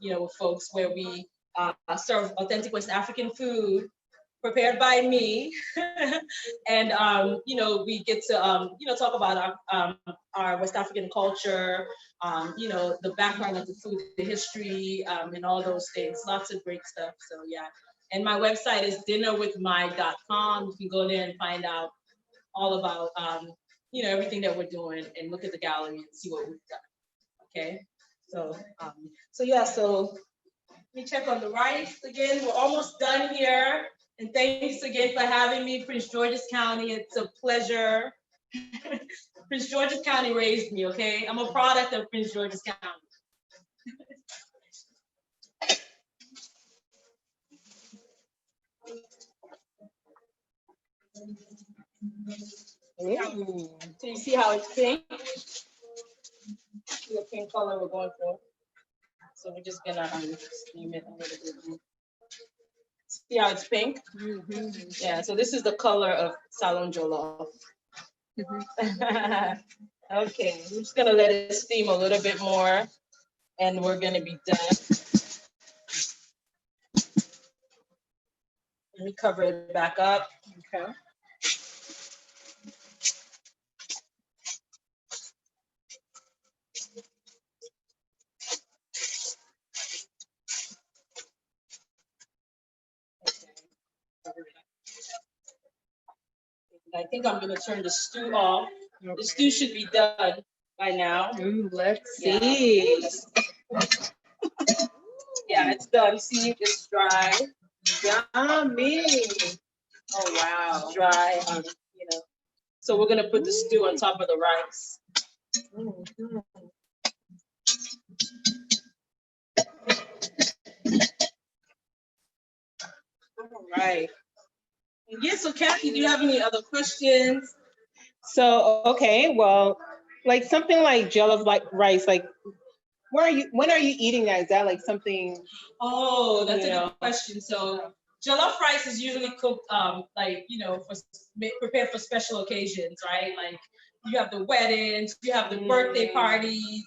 Speaker 1: with folks where we serve authentic West African food prepared by me. And, we get to, talk about our West African culture, the background of the food, the history, and all those things, lots of great stuff. So yeah. And my website is dinnerwithmai.com. You can go there and find out all about, everything that we're doing and look at the gallery and see what we've done. Okay. So, so Let me check on the rice again. We're almost done here. And thanks again for having me, Prince George's County. It's a pleasure. Prince George's County raised me, okay? I'm a product of Prince George's County.
Speaker 4: Ooh.
Speaker 1: So you see how it's pink? See the pink color we're going for. So we're just gonna steam it a little bit. See how it's pink? Yeah, so this is the color of Salon Jollof. Okay, we're just gonna let it steam a little bit more and we're gonna be done. Let me cover it back up.
Speaker 4: Okay.
Speaker 1: I think I'm gonna turn the stew off. The stew should be done by now.
Speaker 4: Ooh, let's
Speaker 1: Yeah.
Speaker 4: see.
Speaker 1: Yeah, it's done. See, it's dry.
Speaker 4: Yummy.
Speaker 1: Oh wow, dry. You know. So we're gonna put the stew on top of the rice. All right. Yeah. So Kathy, do you have any other questions?
Speaker 4: So, okay, well, like something like jollof like rice, like when are you eating that? Is that like something?
Speaker 1: Oh, that's a
Speaker 4: Yeah.
Speaker 1: good question. So jollof rice is usually cooked, like, you know, prepared for special occasions, right? Like you have the weddings, you have the birthday parties,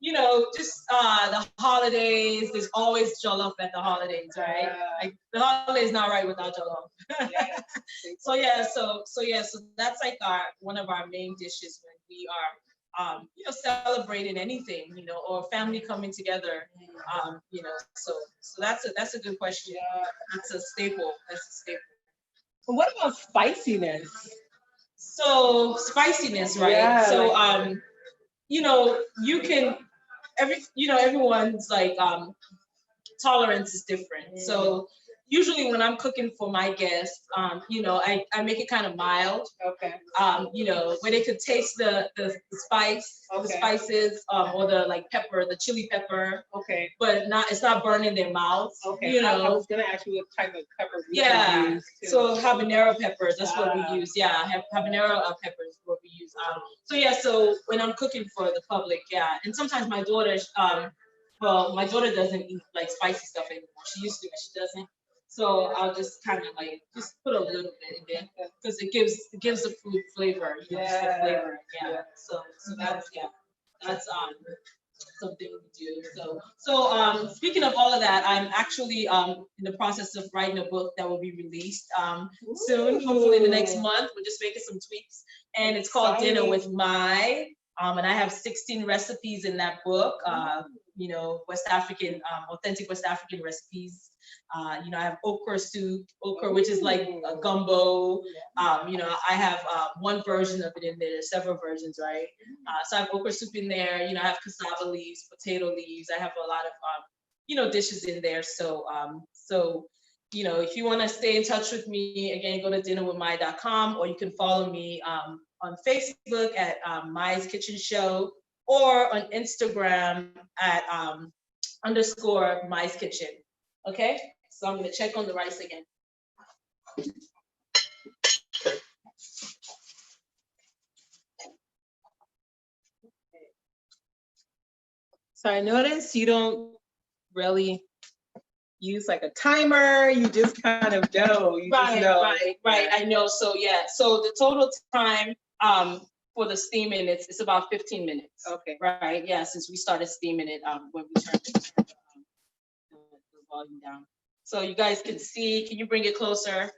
Speaker 1: you know, just the holidays. There's always jollof at the holidays, right?
Speaker 4: Yeah.
Speaker 1: Like the holidays not right without jollof. So that's like one of our main dishes when we are you know, celebrating anything, you know, or family coming together, you know, so that's a good question. That's a staple. That's a staple.
Speaker 4: And what about spiciness?
Speaker 1: So spiciness, right?
Speaker 4: Yeah,
Speaker 1: So you know, everyone's like tolerance is different. So usually when I'm cooking for my guests, you know, I make it kind of mild.
Speaker 4: Okay.
Speaker 1: You know, where they could taste the spice, the
Speaker 4: Okay.
Speaker 1: spices, or the like pepper, the chili pepper,
Speaker 4: Okay.
Speaker 1: but it's not burning their mouths.
Speaker 4: Okay.
Speaker 1: You
Speaker 4: I
Speaker 1: know.
Speaker 4: was gonna ask you what type of pepper you
Speaker 1: Yeah.
Speaker 4: use too.
Speaker 1: So habanero peppers, that's what
Speaker 4: Ah.
Speaker 1: we use. Yeah, habanero peppers is what we use. So yeah, so when I'm cooking for the public, yeah, and sometimes my daughter, well, my daughter doesn't eat like spicy stuff anymore. She used to, but she doesn't. So I'll just kind of like just put a little bit in there because it gives the food flavor. You know, just the flavor. Yeah. So that's something we do. So speaking of all of that, I'm actually in the process of writing a book that will be released soon, hopefully in the next month. We're just making some tweaks, and it's called Dinner with Mai. And I have 16 recipes in that book. You know, West African, authentic West African recipes. You know, I have okra soup, which is like a gumbo. You know, I have one version of it in there. There's several versions, right? So I have okra soup in there. You know, I have cassava leaves, potato leaves. I have a lot of, you know, dishes in there. So, you know, if you want to stay in touch with me, again, go to dinnerwithmai.com, or you can follow me on Facebook at Mai's Kitchen Show, or on Instagram at _ Mai's Kitchen. Okay, so I'm gonna check on the rice again.
Speaker 4: So I noticed you don't really use like a timer. You just kind of know. You just know.
Speaker 1: Right. I know. So yeah. So the total time for the steaming, it's about 15 minutes.
Speaker 4: Okay.
Speaker 1: Right. Yeah. Since we started steaming it when we turned the volume down. So you guys can see. Can you bring it closer?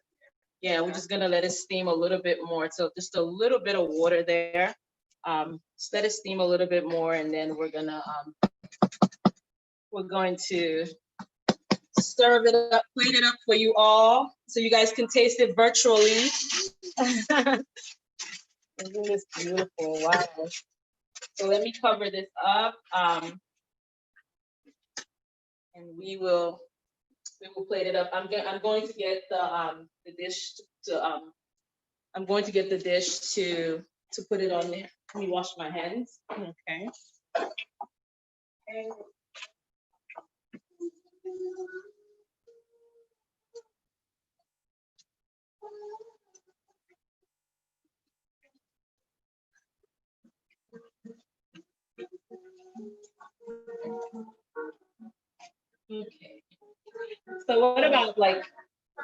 Speaker 1: Yeah. We're just gonna let it steam a little bit more. So just a little bit of water there. Just let it steam a little bit more, and then we're going to serve it up, plate it up for you all, so you guys can taste it virtually. Isn't this beautiful? Wow. So let me cover this up. And we will plate it up. I'm going to get the dish to I'm going to get the dish to put it on there. Let me wash my hands.
Speaker 4: Okay.
Speaker 1: Okay.
Speaker 4: So what about like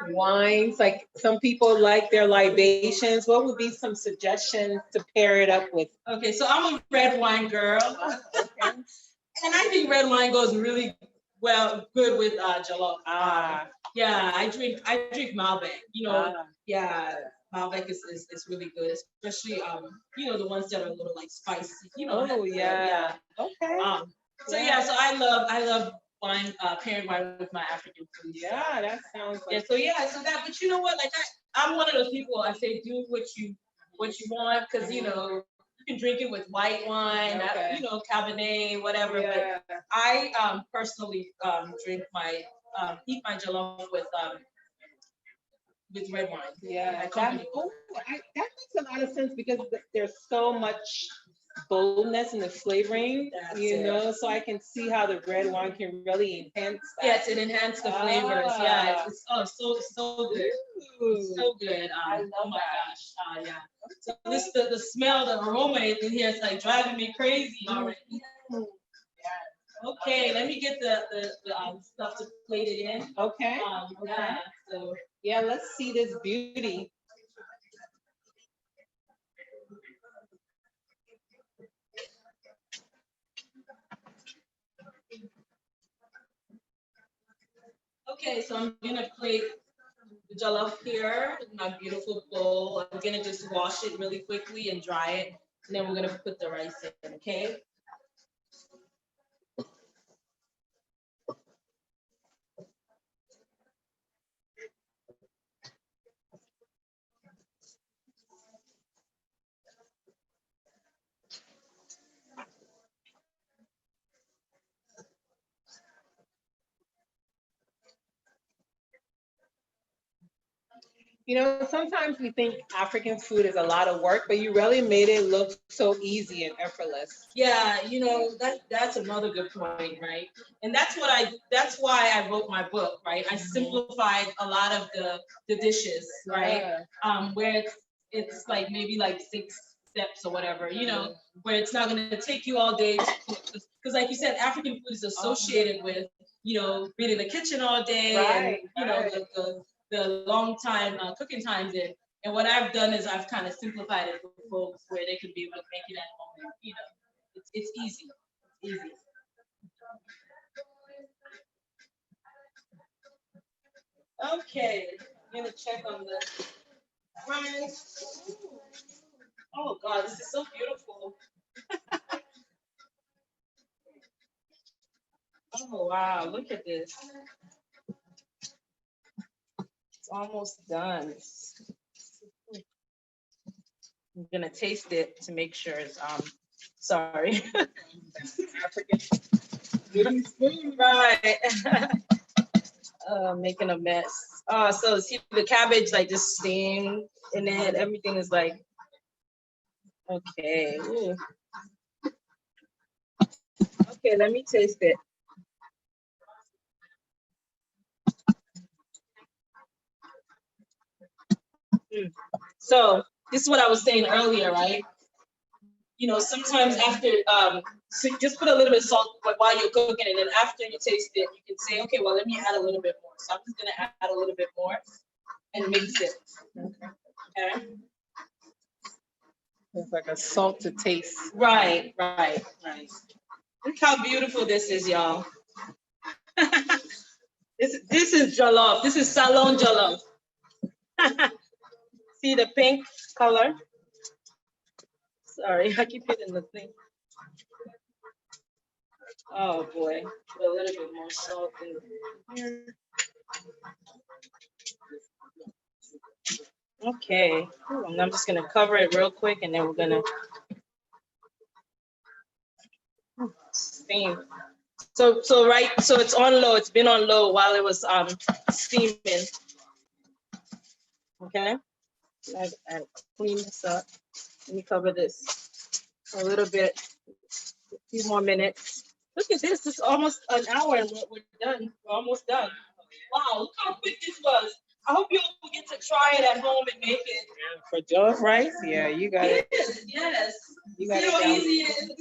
Speaker 4: wines? Like some people like their libations. What would be some suggestions to pair it up with?
Speaker 1: Okay, so I'm a red wine girl. And I think red wine goes really good with jollof. Yeah, I drink Malbec. Yeah, Malbec is really good, especially the ones that are a little like spicy.
Speaker 4: Oh, yeah. Okay.
Speaker 1: So yeah, so I love wine, pairing wine with my African food.
Speaker 4: Yeah, that sounds
Speaker 1: Yeah,
Speaker 4: like.
Speaker 1: so that, but you know what? Like I'm one of those people. I say do what you want, because you can drink it with white wine,
Speaker 4: Okay.
Speaker 1: Cabernet, whatever.
Speaker 4: Yeah.
Speaker 1: But I personally drink my eat my jollof with red wine.
Speaker 4: Yeah,
Speaker 1: My
Speaker 4: that,
Speaker 1: company.
Speaker 4: that makes a lot of sense because there's so much boldness in the flavoring,
Speaker 1: That's it.
Speaker 4: so I can see how the red wine can really enhance that.
Speaker 1: Yes, it enhanced the flavors. Yeah, it's so good.
Speaker 4: Ooh,
Speaker 1: So good.
Speaker 4: I love
Speaker 1: Oh my
Speaker 4: that.
Speaker 1: gosh. Yeah. So the smell, the aroma in here is like driving me crazy already. Okay, let me get the stuff to plate it in.
Speaker 4: Okay.
Speaker 1: Yeah. So
Speaker 4: Yeah, let's see this beauty.
Speaker 1: okay, so I'm gonna plate the jollof here with my beautiful bowl. I'm gonna just wash it really quickly and dry it, and then we're gonna put the rice in. Okay.
Speaker 4: Sometimes we think African food is a lot of work, but you really made it look so easy and effortless.
Speaker 1: Yeah, that's another good point, right? And that's why I wrote my book, right? I simplified a lot of the dishes, right?
Speaker 4: Yeah.
Speaker 1: Where it's like maybe like 6 steps or whatever, where it's not gonna take you all day to cook. Because like you said, African food is associated with, being in the kitchen all day,
Speaker 4: Right,
Speaker 1: and
Speaker 4: right.
Speaker 1: the long time cooking times. And what I've done is I've kind of simplified it for folks where they could be able to make it at home. And, it's easy. It's easy. Okay, I'm gonna check on the rice. Oh God, this is so beautiful. Oh wow, look at this. It's almost done. I'm gonna taste it to make sure it's sorry. African spoon, right. Making a mess. So see the cabbage like just steamed in it. Everything is like okay. Ooh. Okay, let me taste it. So this is what I was saying earlier, right? Sometimes after so just put a little bit of salt while you're cooking, and then after you taste it, you can say, okay, well, let me add a little bit more. So I'm just gonna add a little bit more and mix it. Okay.
Speaker 4: It's like a salt to taste.
Speaker 1: Right. Look how beautiful this is, y'all. This is jollof. This is salon jollof. See the pink color? Sorry, I keep hitting the thing. Oh boy, put a little bit more salt in here. Okay, and I'm just gonna cover it real quick, and then we're gonna steam. So it's on low. It's been on low while it was steaming. Okay. I clean this up. Let me cover this a little bit. A few more minutes. Look at this. It's almost an hour and we're done. We're almost done. Wow, look how quick this was. I hope you all get to try it at home and make it.
Speaker 4: For jollof rice, yeah, you got it.
Speaker 1: Yes.
Speaker 4: You got
Speaker 1: See
Speaker 4: it
Speaker 1: how
Speaker 4: down.
Speaker 1: easy it is? This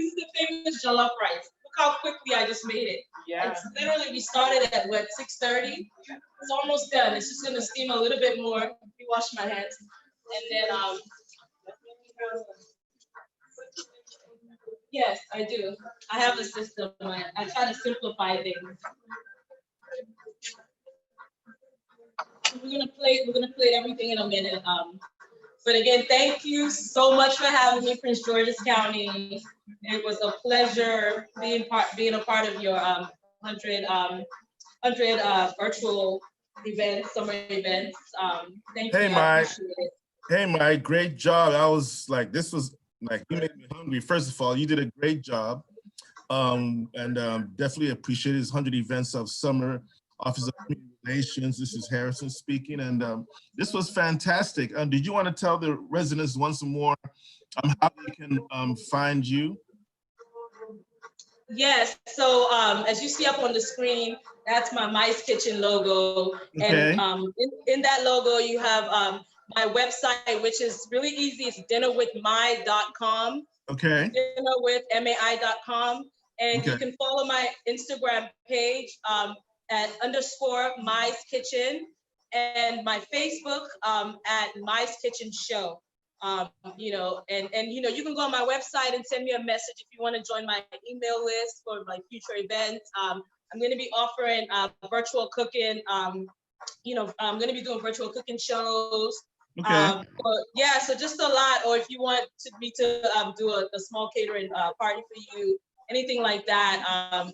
Speaker 1: is the famous jollof rice. Look how quickly I just made it.
Speaker 4: Yeah.
Speaker 1: It's literally, we started at what, 6:30? It's almost done. It's just gonna steam a little bit more. Let me wash my hands. And then, yes, I do. I have a system. I try to simplify things. We're gonna plate everything in a minute. But again, thank you so much for having me, Prince George's County. It was a pleasure being a part of your 100 virtual events, summer events. Thank you.
Speaker 2: Hey,
Speaker 1: I
Speaker 2: Mike.
Speaker 1: appreciate it.
Speaker 2: Hey, Mike, great job. I was like, this was like, you made me hungry. First of all, you did a great job. Definitely appreciate his 100 events of summer, Office of Community Relations. This is Harrison speaking, and this was fantastic. Did you want to tell the residents once more how they can find you?
Speaker 1: Yes, so as you see up on the screen, that's my Mice Kitchen logo.
Speaker 2: Okay.
Speaker 1: And in that logo, you have my website, which is really easy. It's dinnerwithmy.com.
Speaker 2: Okay.
Speaker 1: Dinnerwithmai.com. And
Speaker 2: Okay.
Speaker 1: you can follow my Instagram page at _Mice Kitchen, and my Facebook at Mice Kitchen Show. You know, and you know, you can go on my website and send me a message if you want to join my email list for my future events. I'm going to be offering virtual cooking. You know, I'm going to be doing virtual cooking shows.
Speaker 2: Okay.
Speaker 1: Yeah, so just a lot. Or if you want me to do a small catering party for you, anything like that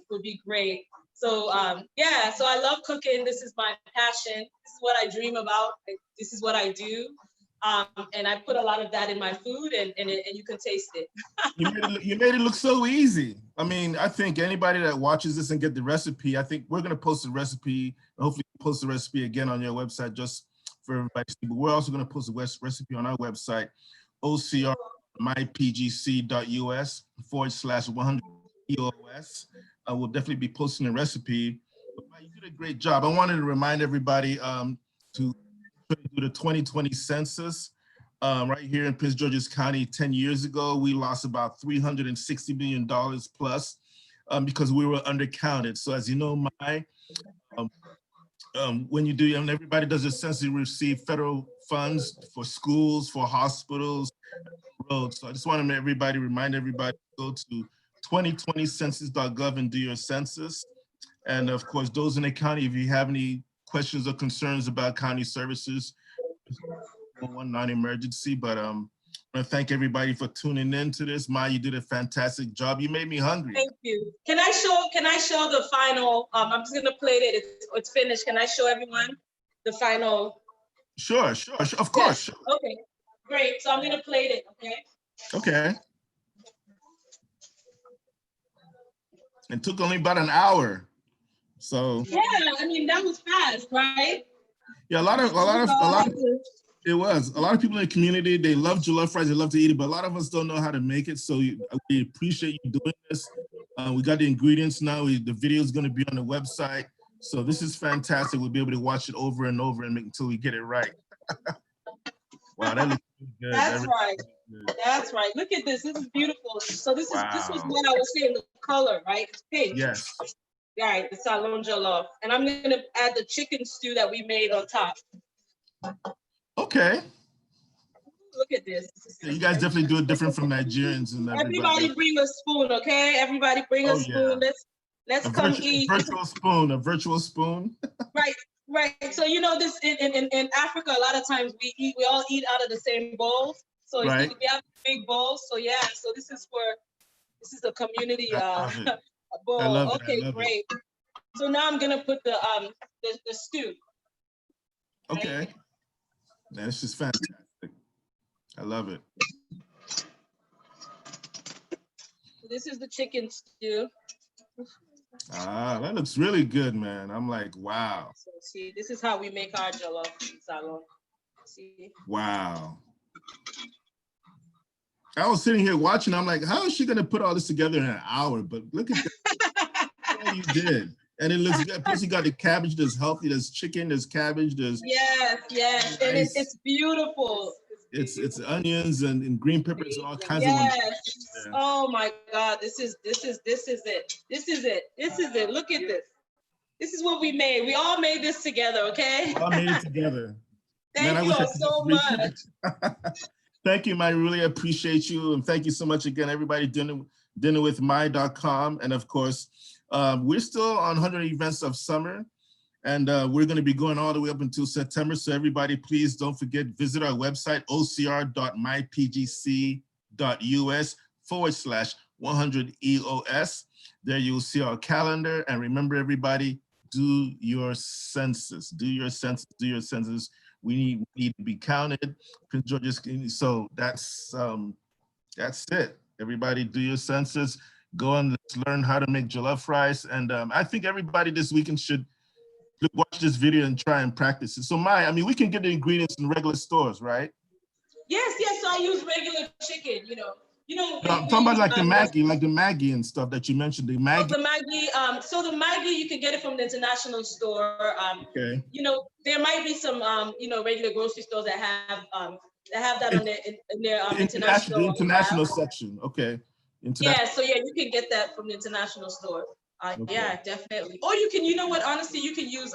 Speaker 1: would be great. So yeah, so I love cooking. This is my passion. This is what I dream about. This is what I do. And I put a lot of that in my food, and you can taste it.
Speaker 2: You made it look so easy. I mean, I think anybody that watches this and get the recipe, I think we're gonna post the recipe. Hopefully, post the recipe again on your website just for everybody to see. But we're also gonna post the recipe on our website, ocrmypgc.us/100 EOS. We'll definitely be posting the recipe. But Mike, you did a great job. I wanted to remind everybody to do the 2020 census. Right here in Prince George's County 10 years ago, we lost about $360 million plus because we were undercounted. So as you know, when you do, and everybody does a census, you receive federal funds for schools, for hospitals, roads. So I just want to remind everybody to go to 2020census.gov and do your census. And of course, those in the county, if you have any questions or concerns about county services, 1 non-emergency, but I want to thank everybody for tuning in to this. Maya, you did a fantastic job. You made me hungry.
Speaker 1: Thank you. Can I show the final? I'm just gonna plate it. It's finished. Can I show everyone the final?
Speaker 2: Sure, of course.
Speaker 1: Yes. Okay, great. So I'm gonna plate it. Okay.
Speaker 2: Okay. It took only about an hour. So
Speaker 1: yeah, I mean that was fast, right?
Speaker 2: Yeah, a lot of it was a lot of people in the community. They love jollof rice. They love to eat it, but a lot of us don't know how to make it. So we appreciate you doing this. We got the ingredients now. The video is going to be on the website. So this is fantastic. We'll be able to watch it over and over and make until we get it right. Wow, that looks good.
Speaker 1: That's right. That's right. Look at this. This is beautiful. So this was what I was saying. The color, right? It's pink.
Speaker 2: Yes.
Speaker 1: Right. The salon jollof, and I'm gonna add the chicken stew that we made on top.
Speaker 2: Okay.
Speaker 1: Look at this.
Speaker 2: Yeah, you guys definitely do it different from Nigerians and
Speaker 1: everybody bring a spoon, okay? Everybody bring a spoon.
Speaker 2: Yeah.
Speaker 1: Let's come eat.
Speaker 2: A virtual spoon.
Speaker 1: Right. So you know this in Africa, a lot of times we all eat out of the same bowls. So we have big bowls. So yeah, so this is a community bowl. Okay, great. So now I'm gonna put the stew.
Speaker 2: Okay. Right? That's just fantastic. I love it.
Speaker 1: So this is the chicken stew.
Speaker 2: Ah, that looks really good, man. I'm like, wow,
Speaker 1: So see, this is how we make our jollof salon. See?
Speaker 2: wow. I was sitting here watching. I'm like, how is she gonna put all this together in an hour? But look at that, all you did, and it looks good. Plus, you got the cabbage that's healthy. There's chicken. There's cabbage. There's
Speaker 1: Yes, yes, and
Speaker 2: rice.
Speaker 1: it's beautiful.
Speaker 2: It's onions and green peppers and all kinds of
Speaker 1: Yes.
Speaker 2: there.
Speaker 1: Oh my God, this is it. This is it. Look at this. This is what we made. We all made this together, okay?
Speaker 2: We all made it together.
Speaker 1: Thank
Speaker 2: Man, I
Speaker 1: you
Speaker 2: wish I
Speaker 1: all
Speaker 2: could
Speaker 1: so
Speaker 2: just
Speaker 1: much.
Speaker 2: reach- Thank you, man. I really appreciate you. And thank you so much again, everybody, dinnerwithmy.com. And of course, we're still on 100 events of summer. And we're going to be going all the way up until September. So everybody, please don't forget, visit our website, ocr.mypgc.us/100EOS. There you'll see our calendar. And remember, everybody, do your census. Do your census. Do your census. We need to be counted. Prince George's. So that's it. Everybody, do your census. Go and let's learn how to make jollof rice. And I think everybody this weekend should watch this video and try and practice it. So I mean, we can get the ingredients in regular stores, right?
Speaker 1: Yes, yes. So I use regular chicken.
Speaker 2: I'm talking about like the Maggi and stuff that you mentioned. The Maggi.
Speaker 1: The Maggi. So the Maggi, you can get it from the international store.
Speaker 2: Okay.
Speaker 1: There might be some regular grocery stores that have that on their international.
Speaker 2: The international section. Okay.
Speaker 1: Yeah, so yeah, you can get that from the international store.
Speaker 2: Okay.
Speaker 1: Yeah, definitely. Or you can, honestly, you can use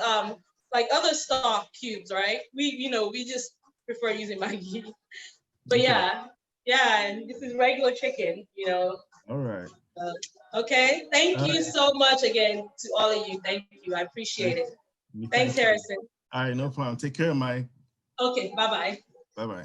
Speaker 1: like other stock cubes, right? We just prefer using Maggi. But
Speaker 2: Okay.
Speaker 1: yeah, and this is regular chicken,
Speaker 2: All right.
Speaker 1: Okay, thank you
Speaker 2: right.
Speaker 1: so much again to all of you. Thank you, I appreciate it. Thanks, Harrison.
Speaker 2: All right, no problem. Take care, Mike.
Speaker 1: Okay, bye-bye.
Speaker 2: Bye-bye.